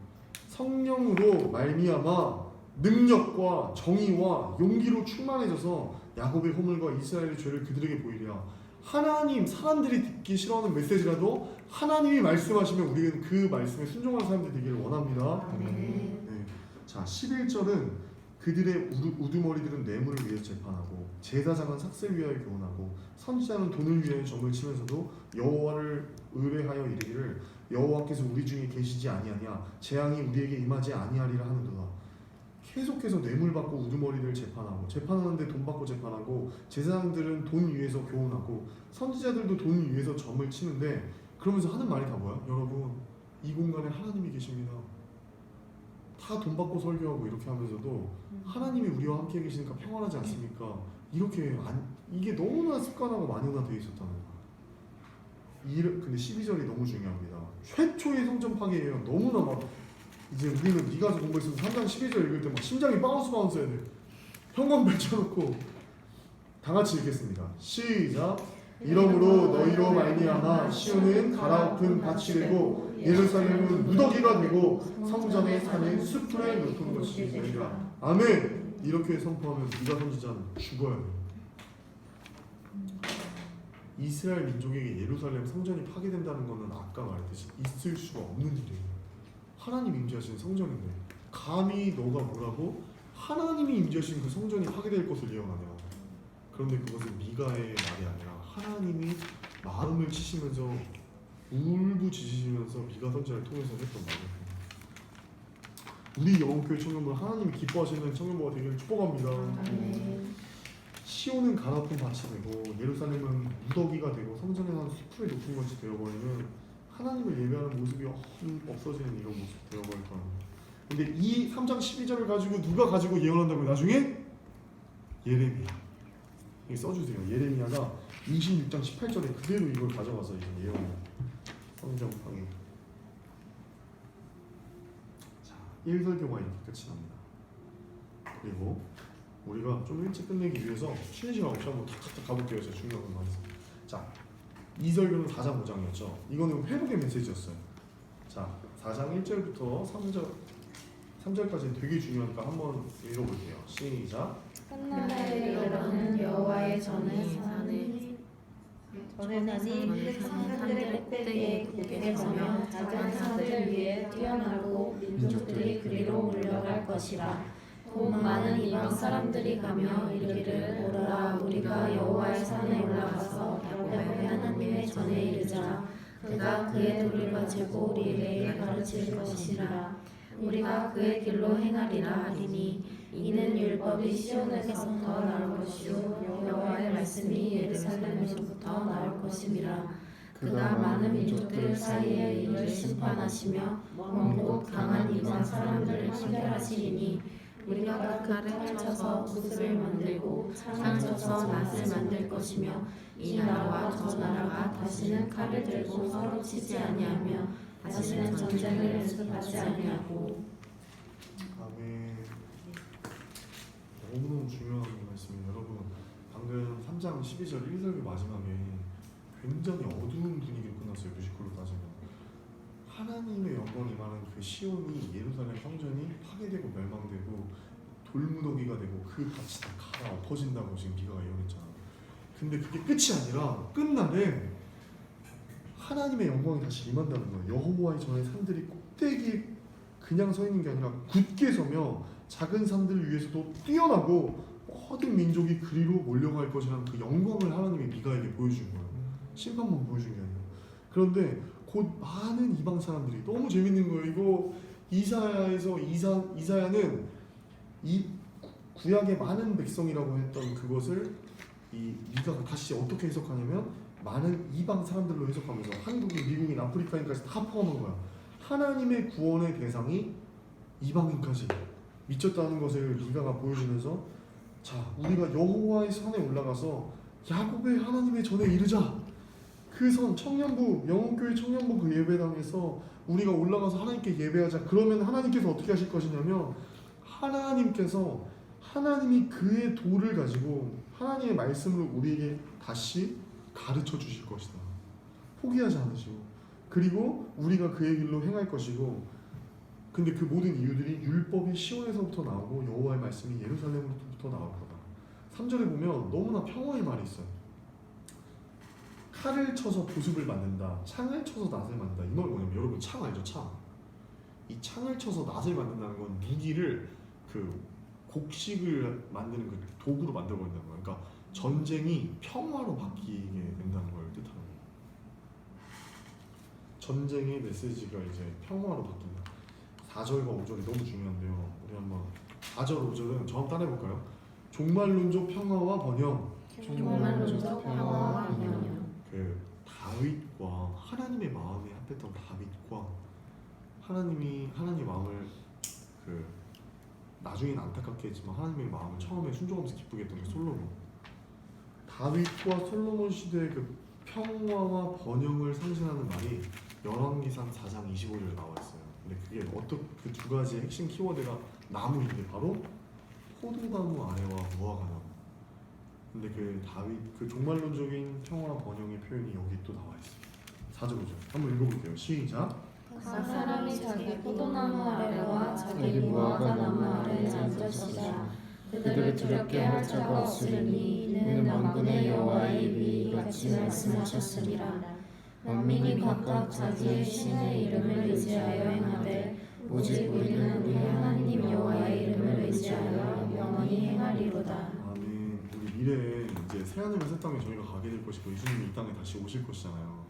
성령으로 말미암아 능력과 정의와 용기로 충만해져서 야곱의 허물과 이스라엘의 죄를 그들에게 보이리라. 하나님, 사람들이 듣기 싫어하는 메시지라도 하나님이 말씀하시면 우리는 그 말씀에 순종하는 사람들이 되기를 원합니다. 아멘. 네. 자 11절은 그들의 우두머리들은 뇌물을 위해서 재판하고 제사장은 삭슬 위하여 교훈하고 선지자는 돈을 위하여 점을 치면서도 여호와를 의뢰하여 이르기를 여호와께서 우리 중에 계시지 아니하냐 재앙이 우리에게 임하지 아니하리라 하는도다. 계속해서 뇌물 받고 우두머리들 재판하고 재판하는데 돈 받고 재판하고 제사장들은 돈 위에서 교훈하고 선지자들도 돈 위에서 점을 치는데 그러면서 하는 말이 다 뭐야? 여러분 이 공간에 하나님이 계십니다. 다 돈 받고 설교하고 이렇게 하면서도 하나님이 우리와 함께 계시니까 평안하지 않습니까? 이렇게 이게 너무나 습관하고 만연화되어 있었다는 거야. 근데 12절이 너무 중요합니다. 최초의 성전 파괴예요. 너무나 막 이제 우리는 미가서 공부했으면 3장 12절 읽을 때 막 심장이 바운스 해야 돼. 현관 펼쳐놓고 다 같이 읽겠습니다. 시작. 이러므로 너희로 말미암아 시온은 갈아엎은 밭이 되고 예루살렘은 무더기가 되고 성전의 산은 숲풀에 높은 것이 되리라. 아멘. 이렇게 선포하면 미가 선지자는 죽어야 돼. 이스라엘 민족에게 예루살렘 성전이 파괴된다는 것은 아까 말했듯이 있을 수가 없는 일이에요. 하나님 임재하신 성전인데 감히 너가 뭐라고 하나님이 임재하신 그 성전이 파괴될 것을 예언하냐. 그런데 그것은 미가의 말이 아니라 하나님이 마음을 치시면서 울부짖으시면서 미가 선지자를 통해서 했던 말이에요. 우리 영혼교회 청년부 하나님이 기뻐하시는 청년부가 되기를 축복합니다. 시온은 갈아엎은 밭이 되고 예루살렘은 무더기가 되고 성전에 난 숲풀이 높은 것이 되어버리면 하나님을 예배하는 모습이 없어지는 이런 모습이 되어버릴 거랍니다. 근데 이 3장 12절을 가지고 누가 가지고 예언한다고요? 나중에? 예레미야. 여기 써주세요. 예레미야가 26장 18절에 그대로 이걸 가져가서 이제 예언해요. 성전 파괴. 자, 1설교가 이렇게 끝이 납니다. 그리고 우리가 좀 일찍 끝내기 위해서 쉬는 시간 없이 한번 탁탁탁 가볼게요. 제가 중요한 건 많이 있어요. 자, 2설교는 4장 5장이었죠. 이거는 회복의 메시지였어요. 자, 4장 1절부터 3절까지는 되게 중요하니까 한번 읽어볼게요. 시작. 훗날에 이르러는 여호와의 전에 산에 전에는 산들의 꼭대기에 굳게 서며 작은 산들 위에 뛰어나고 민족들이 그리로 몰려갈 것이라. 돈 많은 이방 사람들이 가며 이르기를 오라 우리가 여호와의 산에 올라가서 야곱의 하나님의 전에 이르자. 그가 그의 돌을 가지고 우리에게 가르칠 것이라. 우리가 그의 길로 행하리라 하리니 이는 율법이 시온에서부터 나올 것이요 여호와의 말씀이 예루살렘에서부터 나올 것임이라. 그가 많은 민족들 사이에 이를 심판하시며 먼 곳 강한 이방 사람들을 판결하시리니 우리가 그 칼을 쳐서 붓을 만들고 창을 쳐서 낫을 만들 것이며 이 나라와 저 나라가 다시는 칼을 들고 서로 치지 아니하며 다시는 전쟁을 연습하지 아니하고. 아멘. 너무너무 중요한 말씀이에요. 여러분 방금 3장 12절 1절의 마지막에 굉장히 어두운 분위기로 끝났어요. 뮤지컬로 따지면 하나님의 영광이 임하는 그 시온이 예루살렘 성전이 파괴되고 멸망되고 돌무더기가 되고 그 밭이 다 갈아엎어진다고 지금 미가가 예언했잖아. 근데 그게 끝이 아니라 끝날에 하나님의 영광이 다시 임한다는 거예요. 여호와의 전에 산들이 꼭대기에 그냥 서 있는 게 아니라 굳게 서며 작은 산들 위에서도 뛰어나고 모든 민족이 그리로 몰려갈 것이라는 그 영광을 하나님이 미가에게 보여준 거예요. 심판만 보여준 게 아니라. 그런데 곧 많은 이방 사람들이 너무 재밌는 거예요. 이거 이사야에서 이사야는 이 구약의 많은 백성이라고 했던 그것을 이 미가가 다시 어떻게 해석하냐면 많은 이방 사람들로 해석하면서 한국인, 미국인, 아프리카인까지 다 포함한 거야. 하나님의 구원의 대상이 이방인까지 미쳤다는 것을 미가가 보여주면서 자 우리가 여호와의 산에 올라가서 야곱의 하나님의 전에 이르자. 그 선 청년부 영혼교회 청년부 그 예배당에서 우리가 올라가서 하나님께 예배하자. 그러면 하나님께서 어떻게 하실 것이냐면 하나님께서 하나님이 그의 도를 가지고 하나님의 말씀을 우리에게 다시 가르쳐 주실 것이다. 포기하지 않으시고 그리고 우리가 그의 길로 행할 것이고 근데 그 모든 이유들이 율법이 시온에서부터 나오고 여호와의 말씀이 예루살렘으로부터 나올 거다. 3절에 보면 너무나 평화의 말이 있어요. 칼을 쳐서 보습을 만든다. 창을 쳐서 낫을 만든다. 이 말은 뭐냐면 여러분 창 알죠? 창. 이 창을 쳐서 낫을 만든다는 건 무기를 그 곡식을 만드는 그 도구로 만들어 버린다는 거예요. 그러니까 전쟁이 평화로 바뀌게 된다는 걸 뜻하는 거예요. 전쟁의 메시지가 이제 평화로 바뀐다. 4절과 5절이 너무 중요한데요. 우리 한번 4절, 5절은 저 한번 따라해볼까요? 종말론적 평화와 번영. 종말론적 평화와 번영. 그 다윗과 하나님의 마음에 합했던 다윗과 하나님의 마음을 그 나중에는 안타깝게 했지만 하나님의 마음을 처음에 순종하면서 기쁘게 했던 게 솔로몬. 다윗과 솔로몬 시대의 그 평화와 번영을 상징하는 말이 열왕기상 4장 25절에 나와 있어요. 근데 그게 어떤 그 두 가지의 핵심 키워드가 나무인데 바로 포도나무 아래와 무화과 나무. 근데 그 다윗 그 종말론적인 평화 번영의 표현이 여기 또 나와 있어요. 4절 5절 한번 읽어볼게요. 시작. 각 사람이 자기 포도나무 아래와 자기 무화과 나무 아래에 앉으시라. 그들을 두렵게 할 자가 없으리니 이는 만군의 여호와의 위 이같이 말씀하셨으리라. 만민이 각각 자기의 신의 이름을 의지하여 행하되 오직 우리는 우리 하나님 여호와의 이름을 의지하여 영원히 행하리로다. 아멘. 우리 미래에 이제 새하늘과 새 땅에 저희가 가게 될 것이고 예수님이 이 땅에 다시 오실 것이잖아요.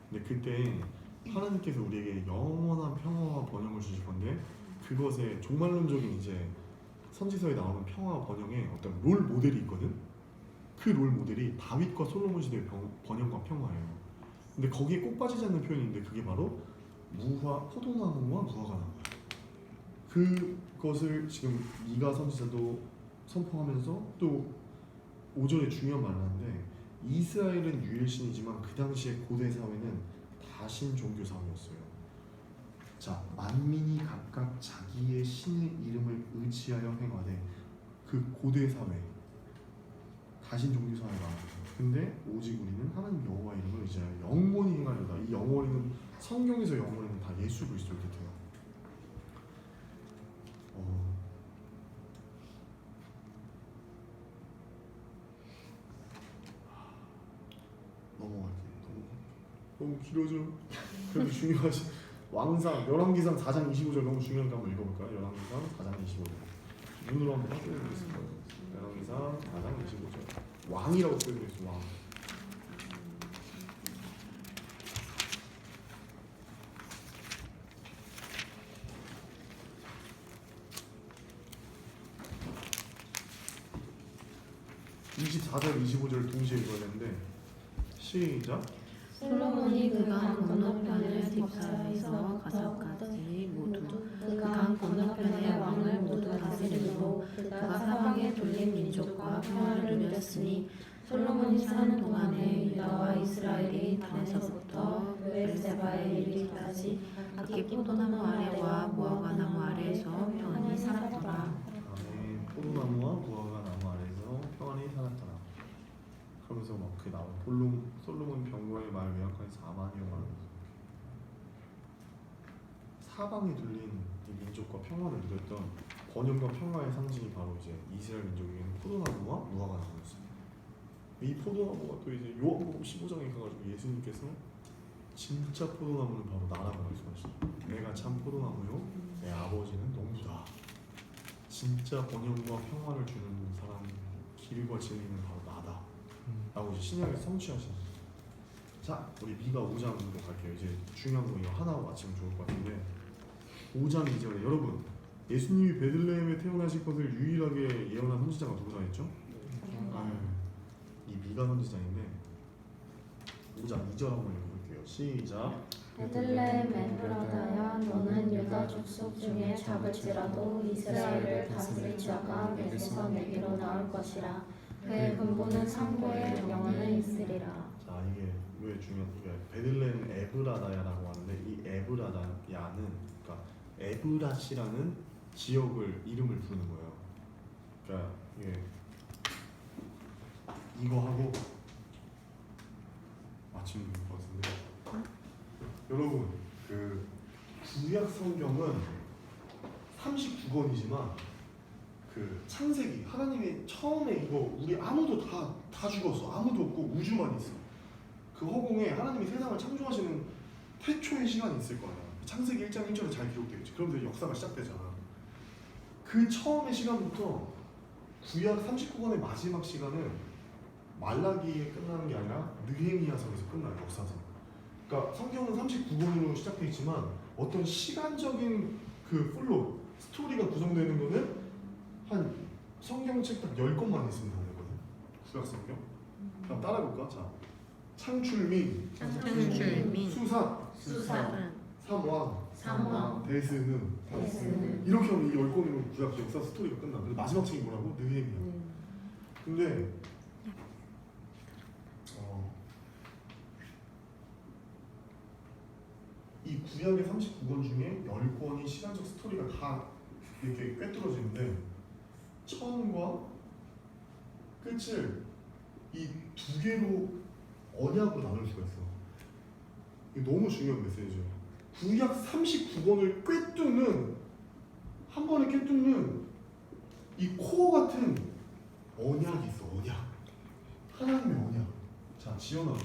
근데 그때 하나님께서 우리에게 영원한 평화와 번영을 주실 건데 그것에 종말론적인 이제 선지서에 나오는 평화와 번영의 어떤 롤 모델이 있거든. 그 롤 모델이 다윗과 솔로몬 시대의 번영과 평화예요. 근데 거기에 꼭 빠지지 않는 표현인데 그게 바로 포도나무와 무화과 나무예요. 그것을 지금 미가 선지자도 선포하면서 또 5절에 중요한 말을 하는데 이스라엘은 유일신이지만 그 당시의 고대 사회는 다신 종교 사회였어요. 자, 만민이 각각 자기의 신의 이름을 의지하여 행하되 그 고대 사회 다신 종교 사회가 근데 오직 우리는 하나님 여호와 이름을 의지하여 영원히 행하려다. 이 영원히는 성경에서 영원히는 다 예수 그리스도를 뜻해요. 넘어갈게요. 너무 길어져. 그래도 중요하지. 왕상 열왕기상 4장 25절 너무 중요하니까 한번 읽어볼까요? 열왕기상 4장 25절 눈으로 한번 확인해보겠습니다. 열왕기상 4장 25절 왕이라고 표현되어 있어. 왕. (24절) 25절 동시에 읽어야 되는데 시작. 솔로몬이 그 강 건너편을 딥사에서 가사까지 모두 그 강 건너편의 왕을 모두 다스리고 그가 사방에 돌린 민족과 평화를 누렸으니 솔로몬이 사는 동안에 유다와 이스라엘이 단에서부터 베르세바에 이르기까지 각기 포도나무 아래와 무화과 나무 아래에서 평안히 살았더라. 아멘. 포도나무와 무화과 나무 아래에서 평안히 살았더라. 그러면서 막 그 나온 솔로몬 병거의 말 외양간 4만여 말. 사방에 둘린 이 민족과 평화를 누렸던 번영과 평화의 상징이 바로 이제 이스라엘 민족에게는 포도나무와 무화과 나무였어요. 이 포도나무가 또 이제 요한복음 15장에 가가지고 예수님께서 진짜 포도나무는 바로 나라고 말씀하시죠. 내가 참 포도나무요, 내 아버지는 농부다. 진짜 번영과 평화를 주는 사람, 길과 진리는 바로 나다. 라고 이제 신약에서 성취하시는 거예요. 자, 우리 미가 5장으로 갈게요. 이제 중요한 거 이거 하나 맞히면 좋을 것 같은데 5장 2절에 여러분 예수님이 베들레헴에 태어나실 것을 유일하게 예언한 선지자가 누구다 했죠? 이 미가 선지자인데 5장 2절 한번 읽어볼게요. 시작. 베들레헴 에프라다야 너는 유다 족속 중에 작을지라도 이스라엘을 다스릴 자가 내게서 내게로 나올 것이라. 그의 근본은 상고에 영원히 있으리라. 자, 이게 왜 중요한게 베들레헴 에브라다야라고 하는데 이 에브라다야는 그러니까 에브라시라는 지역을 이름을 부르는 거예요. 그러니까 이게 이거 하고 맞추면 될 것 같은데 여러분 그 구약 성경은 39권이지만 그 창세기 하나님이 처음에 이거 우리 아무도 다 죽었어. 아무도 없고 우주만 있어. 그 허공에 하나님이 세상을 창조하시는 태초의 시간이 있을 거야. 창세기 1장 1절에 잘 기록되어 있지. 그러면서 역사가 시작되잖아. 그 처음의 시간부터 구약 39권의 마지막 시간은 말라기에 끝나는 게 아니라 느헤미야서에서 끝나요. 역사상. 그러니까 성경은 39권으로 시작되어 있지만 어떤 시간적인 그 플로 스토리가 구성되는 거는 한 성경책 딱 10권만 있으면 되거든. 구약 성경. 그럼 따라해볼까? 자, 창출 및 창출 및 수사 삼왕 삼왕 대스는 대스는 이렇게 하면 이 10권으로 구약 역사 스토리가 끝나. 그래서 마지막 책이 뭐라고? 느헤미야. 근데 이 구약의 39권 중에 10권이 시간적 스토리가 다 이렇게 꿰뚫어지는데 처음과 끝을 이 두 개로 언약으로 나눌 수가 있어. 이게 너무 중요한 메시지예요. 구약 39권을 꿰뚫는 한 번에 꿰뚫는 이 코어 같은 언약이 있어. 언약. 하나님의 언약. 자, 지연아.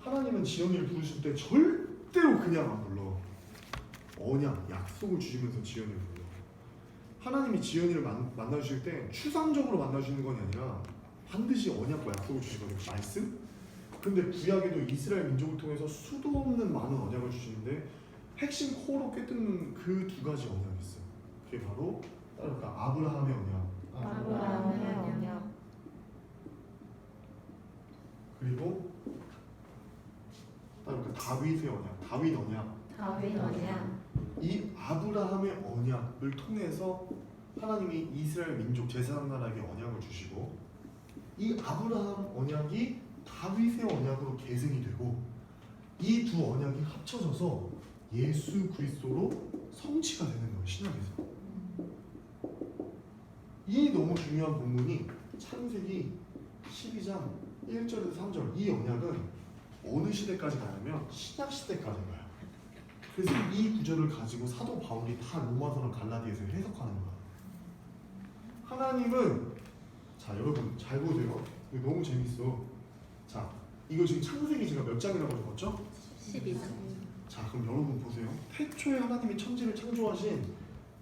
하나님은 지연이를 부르실 때 절대로 그냥 안 불러. 언약, 약속을 주시면서 지연이를 불러. 하나님이 지연이를 만나주실 때 추상적으로 만나주시는 건 아니라 반드시 언약과 약속을 주시거든요. 말씀? 근데 구약에도 이스라엘 민족을 통해서 수도 없는 많은 언약을 주시는데 핵심 코어로 꿰뚫는 그 두 가지 언약이 있어요. 그게 바로 따라볼까? 아브라함의 언약. 아브라함의 언약 그리고 따라볼까? 다윗의 언약. 다윗 언약. 다윗 언약 이 아브라함의 언약을 통해서 하나님이 이스라엘 민족 제3나라에게 언약을 주시고 이 아브라함 언약이 다윗의 언약으로 계승이 되고 이 두 언약이 합쳐져서 예수 그리스도로 성취가 되는 거예요. 신약에서. 이 너무 중요한 본문이 창세기 12장 1절에서 3절. 이 언약은 어느 시대까지 가냐면 신약 시대까지 가요. 그래서 이 구절을 가지고 사도 바울이 다 로마서나 갈라디아서 해석하는 거야. 하나님은 자 여러분 잘 보세요. 이거 너무 재밌어. 자 이거 지금 창세기 제가 몇 장이라고 적었죠? 12장. 자 그럼 여러분 보세요. 태초에 하나님이 천지를 창조하신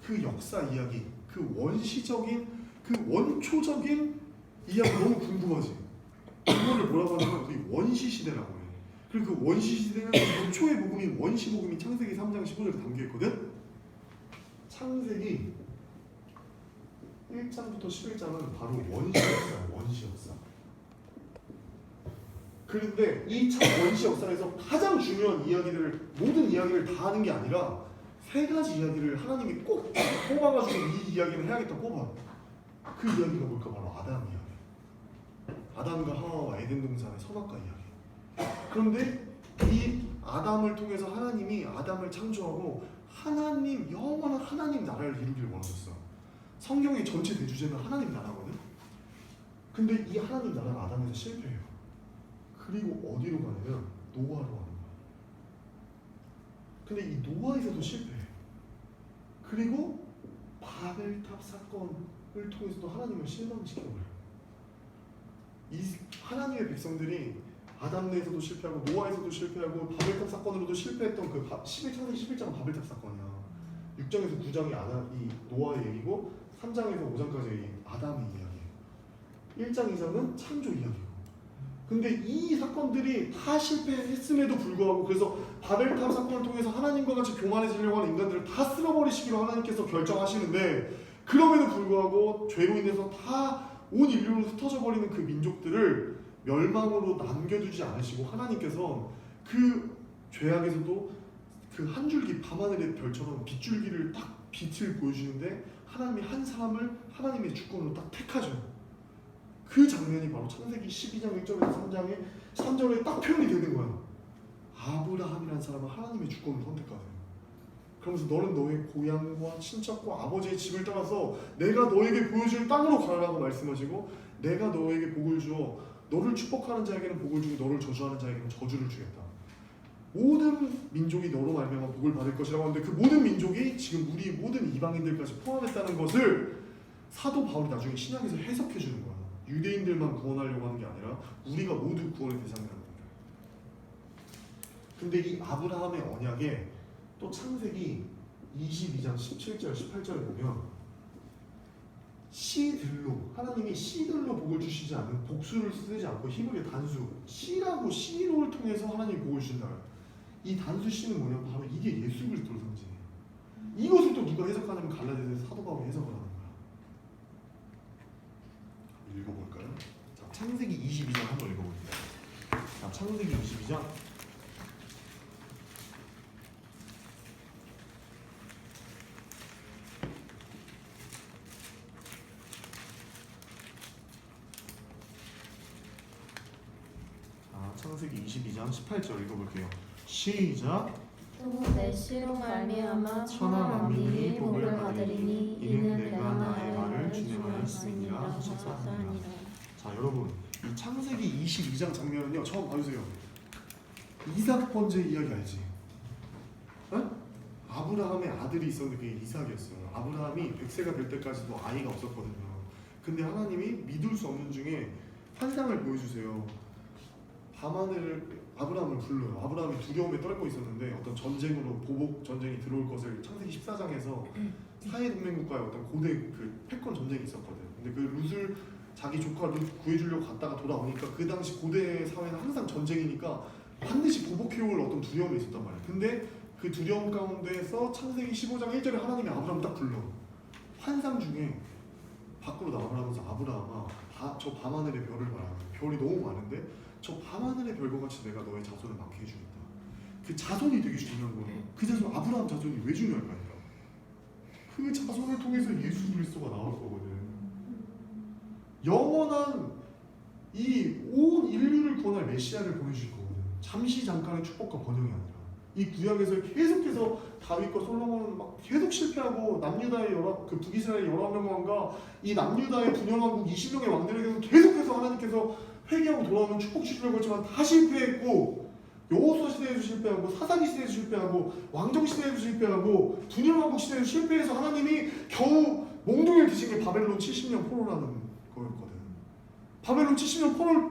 그 역사 이야기, 그 원시적인, 그 원초적인 이야기 너무 궁금하지? 이거를 뭐라고 하냐면 우리 원시 시대라고 해. 그리고 그 원시 시대는 원초의 복음인 원시 복음이 창세기 3장 15절에 담겨 있거든. 창세기 1장부터 11장은 바로 원시 역사야. 원시 역사. 그런데 이 참 원시 역사에서 가장 중요한 이야기들을 모든 이야기를 다 하는 게 아니라 세 가지 이야기를 하나님이 꼭 뽑아가지고 이 이야기를 해야겠다 꼽아. 그 이야기가 뭘까? 바로 아담 이야기. 아담과 하와와 에덴 동산의 선악과 이야기. 그런데 이 아담을 통해서 하나님이 아담을 창조하고 하나님 영원한 하나님 나라를 이루기를 원하셨어. 성경의 전체 대주제는 하나님 나라거든. 근데 이 하나님 나라가 아담에서 실패해요. 그리고 어디로 가냐면 노아로 가는 거야. 근데 이 노아에서도 실패해. 그리고 바벨탑 사건을 통해서도 하나님을 실망시켜버려요. 이 하나님의 백성들이 아담 내에서도 실패하고 노아에서도 실패하고 바벨탑 사건으로도 실패했던 그 11장 바벨탑 사건이야. 6장에서 9장이 이 노아의 얘기고 3장에서 5장까지 아담의 이야기예요. 1장 2장은 창조 이야기고. 근데 이 사건들이 다 실패했음에도 불구하고 그래서 바벨탑 사건을 통해서 하나님과 같이 교만해지려고 하는 인간들을 다 쓸어버리시기로 하나님께서 결정하시는데 그럼에도 불구하고 죄로 인해서 다 온 인류로 흩어져 버리는 그 민족들을 멸망으로 남겨두지 않으시고 하나님께서 그 죄악에서도 그 한 줄기 밤하늘의 별처럼 빗줄기를 딱 빛을 보여주는데 하나님이 한 사람을 하나님의 주권으로 딱 택하죠. 그 장면이 바로 창세기 12장 1절에서 3절에 딱 표현이 되는 거야. 아브라함이라는 사람은 하나님의 주권을 선택하세요. 그러면서 너는 너의 고향과 친척과 아버지의 집을 떠나서 내가 너에게 보여줄 땅으로 가라고 말씀하시고 내가 너에게 복을 주어 너를 축복하는 자에게는 복을 주고 너를 저주하는 자에게는 저주를 주겠다. 모든 민족이 너로 말미암아 복을 받을 것이라고 하는데 그 모든 민족이 지금 우리 모든 이방인들까지 포함했다는 것을 사도 바울이 나중에 신약에서 해석해 주는 거야. 유대인들만 구원하려고 하는 게 아니라 우리가 모두 구원의 대상이라는 거예요. 근데 이 아브라함의 언약에 또 창세기 22장 17절 18절에 보면 씨들로 하나님이 씨들로 복을 주시지 않는 복수를 쓰지 않고 히브리의 단수 씨라고 씨로를 통해서 하나님이 복을 주신다. 이 단수 씨는 뭐냐면 바로 이게 예수 그리스도를 상징해요. 이것을 또 누가 해석하냐면 갈라디아서 사도 바울이 해석을 하는 거야. 읽어볼까요? 자, 창세기 22장 한번 읽어볼게요. 자, 창세기 22장 창세기 22장 18절 읽어볼게요. 시작. 또 내 씨로 말미암아 천하 만민이 복을 받으리니 이는 내가 나의 말을 준행하였음이니라 하셨사오니라. 자, 여러분 이 창세기 22장 장면은요 처음 봐주세요. 이삭 번제 이야기 알지? 응? 아브라함의 아들이 있었는데 그게 이삭이었어요. 아브라함이 100세가 될 때까지도 아이가 없었거든요. 근데 하나님이 믿을 수 없는 중에 환상을 보여주세요. 밤하늘을 아브라함을 불러요. 아브라함이 두려움에 떨고 있었는데 어떤 전쟁으로 보복 전쟁이 들어올 것을 창세기 14장에서 사해 동맹국가의 어떤 고대 그 패권 전쟁이 있었거든. 근데 그 룻을 자기 조카 룻 구해주려고 갔다가 돌아오니까 그 당시 고대 사회는 항상 전쟁이니까 반드시 보복해올 어떤 두려움이 있었단 말이야. 근데 그 두려움 가운데서 창세기 15장 1절에 하나님이 아브라함을 딱 불러. 환상 중에 밖으로 나가면서 아브라함아 저 밤하늘의 별을 봐라. 별이 너무 많은데 저 밤하늘의 별과 같이 내가 너의 자손을 많게 해주겠다. 그 자손이 되게 중요한 거예요. 그 자손 아브라함 자손이 왜 중요할까요? 그 자손을 통해서 예수 그리스도가 나올 거거든. 영원한 이 온 인류를 구원할 메시아를 보내주실 거거든. 잠시 잠깐의 축복과 번영이 아니라 이 구약에서 계속해서 다윗과 솔로몬은 막 계속 실패하고 남유다의 그 북이스라엘의 11명 왕과 이 남유다의 분열왕국 20명의 왕들에게서 계속해서 하나님께서 회개하고 돌아오면 축복 주시려고 했지만 다 실패했고 여호수아 시대에도 실패하고 사사기 시대에도 실패하고 왕정 시대에도 실패하고 분열왕국 시대에도 실패해서 하나님이 겨우 몽둥이를 드신 게 바벨론 70년 포로라는 거였거든. 바벨론 70년 포로를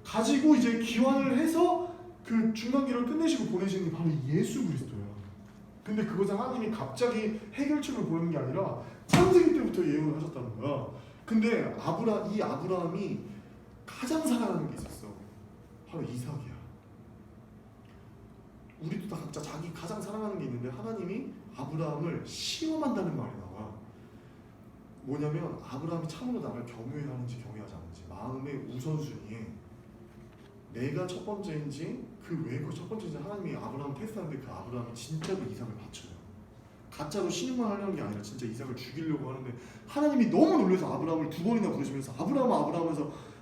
가지고 이제 기환을 해서 그 중간기를 끝내시고 보내시는 게 바로 예수 그리스도야. 근데 그것을 하나님이 갑자기 해결책을 보이는 게 아니라 창세기 때부터 예언을 하셨다는 거야. 근데 이 아브라함이 가장 사랑하는 게 있었어. 바로 이삭이야. 우리도 다 각자 자기 가장 사랑하는 게 있는데 하나님이 아브라함을 시험한다는 말이 나와. 뭐냐면 아브라함이 참으로 나를 경외해야 하는지 경외하지 않는지 마음의 우선순위에 내가 첫 번째인지 그 외가 첫 번째인지 하나님이 아브라함 테스트하는데 그 아브라함이 진짜로 이삭을 바쳐요. 가짜로 신용만 하려는 게 아니라 진짜 이삭을 죽이려고 하는데 하나님이 너무 놀라서 아브라함을 2번이나 부르시면서 아브라함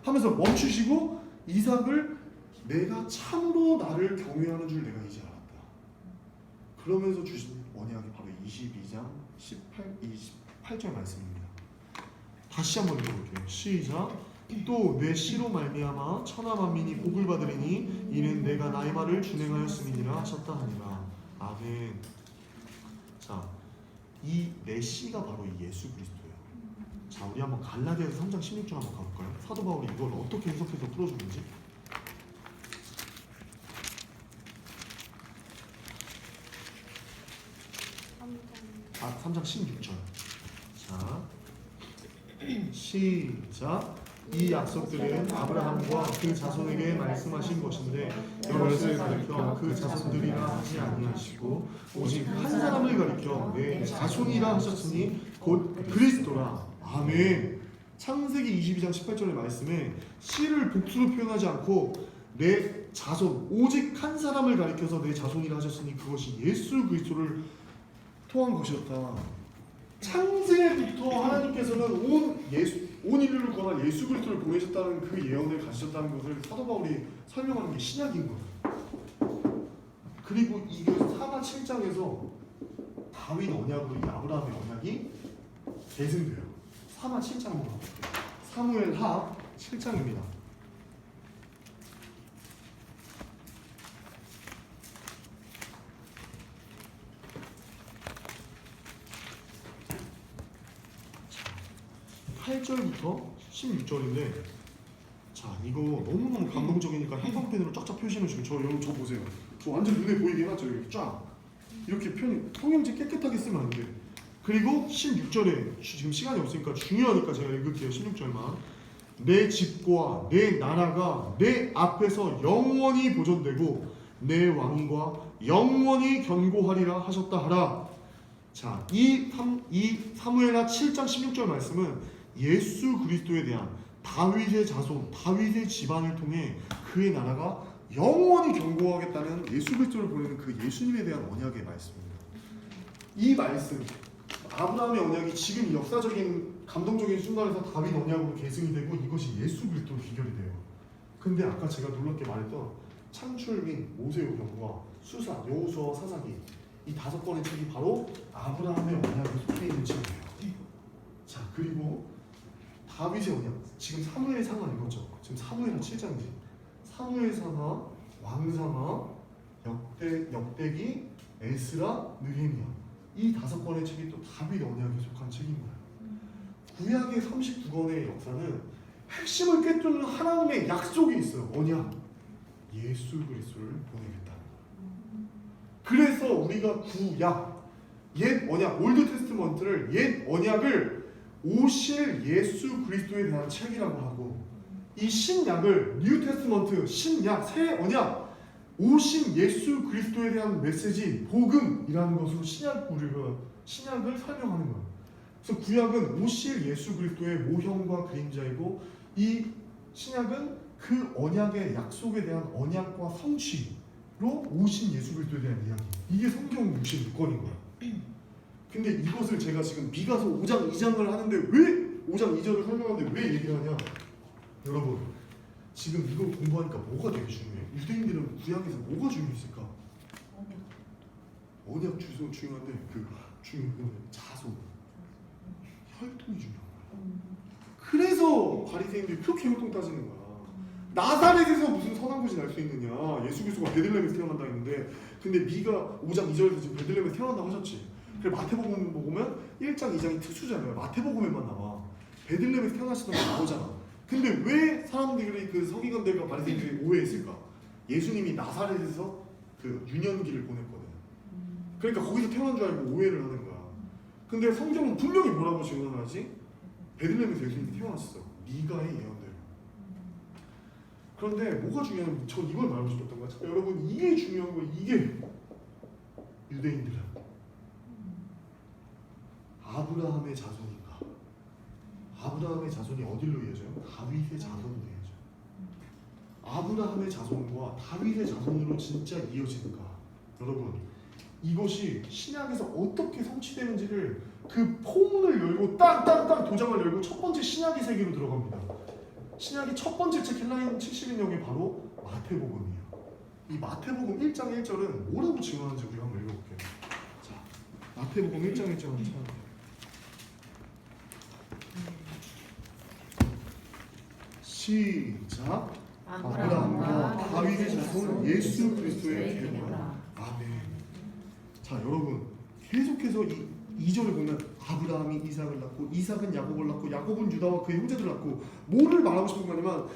하면서 멈추시고 이삭을 내가 참으로 나를 경외하는 줄 내가 이제 알았다. 그러면서 주신 언약이 바로 22장 28절 말씀입니다. 다시 한번 읽어볼게요. 시작. 또 내 씨로 말미암아 천하 만민이 복을 받으리니 이는 내가 나의 말을 준행하였음이니라 하셨다 하니라. 아멘. 자, 이 내 씨가 바로 이 예수 그리스도예요. 자, 우리 한번 갈라디아서 3장 16절 한번 가볼까요? 사도 바울이 이걸 어떻게 해석해서 풀어주는지. 3장 16절. 자, 시작. 이 약속들은 아브라함과 그 자손에게 말씀하신 것인데 여럿을 가리켜 그 자손들이라 하지 아니하시고 오직 한 사람을 가리켜 내 자손이라 하셨으니 곧 그리스도라. 아멘. 창세기 22장 18절의 말씀에 씨를 복수로 표현하지 않고 내 자손 오직 한 사람을 가리켜서 내 자손이라 하셨으니 그것이 예수 그리스도를 통한 것이었다. 창세부터 하나님께서는 온 인류를 구원할 예수 그리스도를 보내셨다는 그 예언을 가지셨다는 것을 사도 바울이 설명하는 게 신약인 거예요. 그리고 이게 사마 7장에서 다윗 언약으로 이 아브라함의 언약이 계승돼요. 사마 7장으로 사무엘하 7장입니다. 자, 8절부터 16절인데 자, 이거 너무너무 감동적이니까 형광펜으로 쫙쫙 표시해 놓으시고 저 보세요. 저 완전 눈에 보이게 해놨죠. 이렇게 쫙. 이렇게 통용지 깨끗하게 쓰면 안 돼. 그리고 16절에 지금 시간이 없으니까 중요하니까 제가 읽을게요. 16절만. 내 집과 내 나라가 내 앞에서 영원히 보존되고 내 왕과 영원히 견고하리라 하셨다 하라. 자, 이 사무엘하 7장 16절 말씀은 예수 그리스도에 대한 다윗의 자손, 다윗의 집안을 통해 그의 나라가 영원히 견고하겠다는 예수 그리스도를 보내는 그 예수님에 대한 언약의 말씀입니다. 이 말씀, 아브라함의 언약이 지금 이 역사적인 감동적인 순간에서 다윗 언약으로 계승이 되고 이것이 예수 그리스도로 귀결이 돼요. 근데 아까 제가 놀랍게 말했던 창출 및 모세오경과 수사, 여호수아와 사사기 이 5권의 책이 바로 아브라함의 언약에 속해 있는 책이에요. 자, 그리고 다윗의 언약, 지금 사무엘상하 읽었죠? 지금 사무엘하 7장이지. 사무엘상하, 왕상하, 역대기, 에스라, 느헤미야 이 5권의 책이 또 다윗 언약에 속한 책인 거예요. 구약의 39권의 역사는 핵심을 꿰뚫는 하나님의 약속이 있어요. 언약, 예수 그리스도를 보내겠다. 그래서 우리가 구약, 옛 언약, 올드 테스트먼트를 옛 언약을 오실 예수 그리스도에 대한 책이라고 하고 이 신약을 뉴 테스트먼트, 신약, 새 언약, 오신 예수 그리스도에 대한 메시지, 복음이라는 것으로 신약을 설명하는 거예요. 그래서 구약은 오실 예수 그리스도의 모형과 그림자이고 이 신약은 그 언약의 약속에 대한 언약과 성취로 오신 예수 그리스도에 대한 이야기. 이게 성경 66권인 거야. 근데 이것을 제가 지금 미가서 5장 2장을 하는데 왜 5장 2절을 설명하는데 왜 얘기를 하냐? 여러분, 지금 이걸 공부하니까 뭐가 되게 중요해? 유대인들은 구약에서 뭐가 중요했을까? 언약 주소 중요한데 그 중요한 건 자손, 혈통이 중요한 거야. 그래서 바리새인들이 그렇게 혈통 따지는 거야. 나사렛에서 무슨 선한 것이 날 수 있느냐? 예수 그리스도가 베들레헴에서 태어난다 했는데 근데 미가 5장 2절에서 지금 베들레헴에서 태어난다고 하셨지. 그래 마태복음 보면 1장 2장이 특수잖아요. 마태복음에만 나와. 베들레헴에서 태어나시던 거 나오잖아. 근데 왜 사람들이 그 서기관들과 바리새인들이 오해했을까? 예수님이 나사렛에서 그 유년기를 보냈거든. 그러니까 거기서 태어난 줄 알고 오해를 하는 거야. 근데 성경은 분명히 뭐라고 증언하지? 베들레헴에서 예수님이 태어났어. 미가의 예언대로. 그런데 뭐가 중요하냐면 전 이걸 말하고 싶었던 거야. 자, 여러분 이게 중요한 거예요. 이게 유대인들은 아브라함의 자손인가? 아브라함의 자손이 어디로 이어져요? 다윗의 자손으로 이어져요. 아브라함의 자손과 다윗의 자손으로 진짜 이어지는가? 여러분 이것이 신약에서 어떻게 성취되는지를 그 포문을 열고 땅땅땅 도장을 열고 첫 번째 신약의 세계로 들어갑니다. 신약의 첫 번째 책 헬라인 70인역이 바로 마태복음이에요. 이 마태복음 1장 1절은 뭐라고 증언하는지 우리가 한번 읽어볼게요. 자, 마태복음 1장 1절을 찾아볼게요. 시작. 아브라함과 다윗의 자손 예수 그리스도의 계보라. 아멘. 자, 여러분 계속해서 이 2절을 보면 아브라함이 이삭을 낳고 이삭은 야곱을 낳고 야곱은 유다와 그의 형제들을 낳고 뭐를 말하고 싶은 거냐면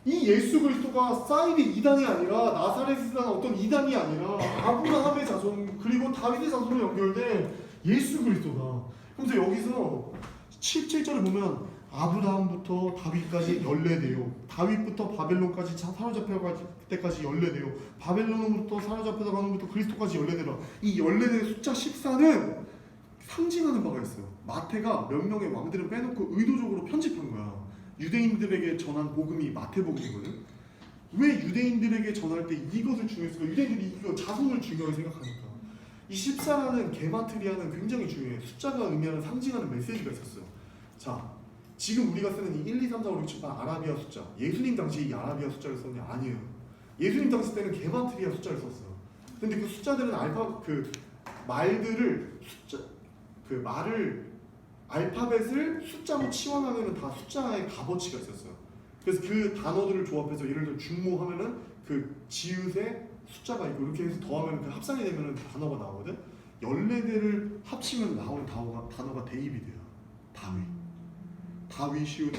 이 예수 그리스도가 사이비 이단이 아니라 나사렛에서 난 어떤 이단이 아니라 아브라함의 자손 그리고 다윗의 자손으로 연결된 예수 그리스도다. 그래서 여기서 17절을 보면 아브라함부터 다윗까지 14대요. 다윗부터 바벨론까지 사로잡혀갈 때까지 14대요. 바벨론으로부터 사로잡혀가는 부터 그리스도까지 14대라. 이 14대 숫자 14는 상징하는 바가 있어요. 마태가 몇 명의 왕들을 빼놓고 의도적으로 편집한 거야. 유대인들에게 전한 복음이 마태복음이거든. 왜 유대인들에게 전할 때 이것을 중요했을까? 유대인들이 이거 자손을 중요하게 생각하니까. 이 14라는 게마트리아는 굉장히 중요해. 숫자가 의미하는 상징하는 메시지가 있었어요. 자, 지금 우리가 쓰는 이 1, 2, 3, 4, 5, 6, 7, 8 아라비아 숫자, 예수님 당시에 이 아라비아 숫자를 썼냐? 아니에요. 예수님 당시 때는 게마트리아 숫자를 썼어요. 근데 그 숫자들은 말들을 말을 알파벳을 숫자로 치환하면은 다 숫자의 값어치가 있었어요. 그래서 그 단어들을 조합해서 예를 들어 중모하면은 그 지읒에 숫자가 있고 이렇게 해서 더하면 그 합산이 되면은 단어가 나오거든. 14개를 합치면 나오는 단어가 대입이 돼요. 다윗이요.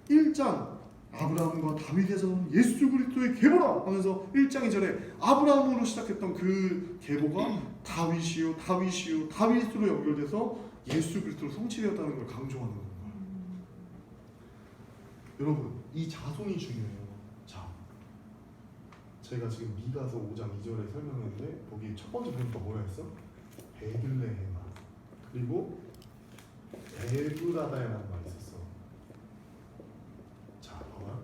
1장 아브라함과 다윗에서 예수 그리스도의 계보라 하면서 1장 2절에 아브라함으로 시작했던 그 계보가 다윗이요 다윗이요 다윗으로 연결돼서 예수 그리스도로 성취되었다는 걸 강조하는 거예요. 여러분 이 자손이 중요해요. 자, 제가 지금 미가서 5장 2절에 설명했는데 거기 첫 번째 보니까 뭐라 했어? 베들레헴 그리고 에브라다라는 말이 있었어. 자, 봐봐.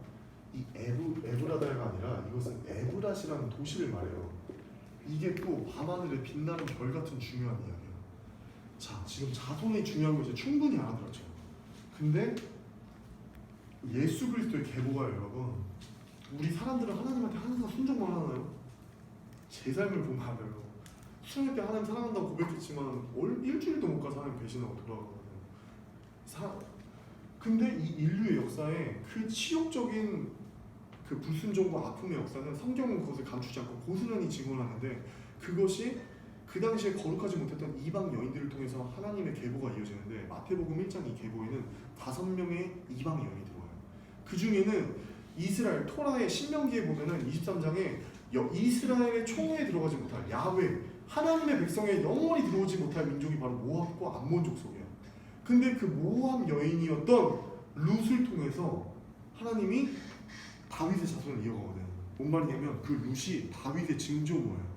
이 에브라다가 아니라 이것은 에브라시라는 도시를 말해요. 이게 또 밤하늘에 빛나는 별 같은 중요한 이야기야. 자, 지금 자손이 중요한 거 이제 충분히 알아들었죠. 근데 예수 그리스도의 계보가 여러분, 우리 사람들은 하나님한테 항상 순종만 하나요? 제 삶을 보면 알아요. 수련회 때 하나님 사랑한다고 고백했지만 일주일도 못 가서 하나님 배신하고 돌아가거든요. 근데 이 인류의 역사에 그 치욕적인 그 불순종과 아픔의 역사는 성경은 그것을 감추지 않고 고스란히 증언하는데 그것이 그 당시에 거룩하지 못했던 이방 여인들을 통해서 하나님의 계보가 이어지는데 마태복음 1장 이 계보에는 5명의 이방 여인이 들어와요. 그 중에는 이스라엘 토라의 신명기에 보면은 23장에 이스라엘의 총회에 들어가지 못할 야훼 하나님의 백성에 영원히 들어오지 못할 민족이 바로 모압과 암몬 족속이에요. 근데 그 모압 여인이었던 룻을 통해서 하나님이 다윗의 자손을 이어가거든. 뭔 말이냐면 그 룻이 다윗의 증조모예요.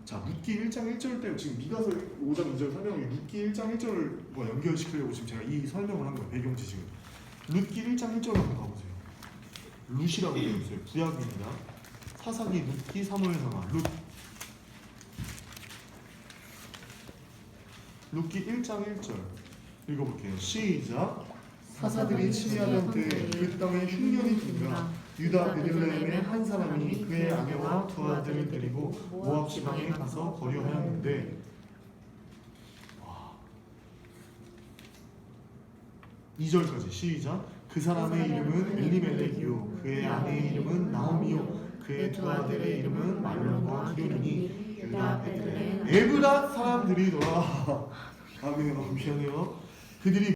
자, 룻기 1장 1절 때 지금 미가서 5장 2절 설명이 룻기 1장 1절을 연결시키려고 지금 제가 이 설명을 한 거예요. 배경 지식을. 룻기 1장 1절 한번 가보세요. 룻이라고 되어 있어요. 구약입니다. 사사기, 룻기, 사무엘상하, 룻. 룻기 1장 1절 읽어볼게요. 시작. 사사들이 치리하던 때에 그 땅에 흉년이 든가 유다 베들레헴의 한 사람이 그의 아내와 두 아들을 데리고 모압 지방에 가서 거류하였는데 2절까지 시작. 그 사람의 이름은 엘리멜렉이요 그의 아내의 이름은 나오미요 그의 두 아들의 이름은 말론과 기련이니 유다 베들레헴 에브라 사람들이더라. 아멘. 미안해요. 그들이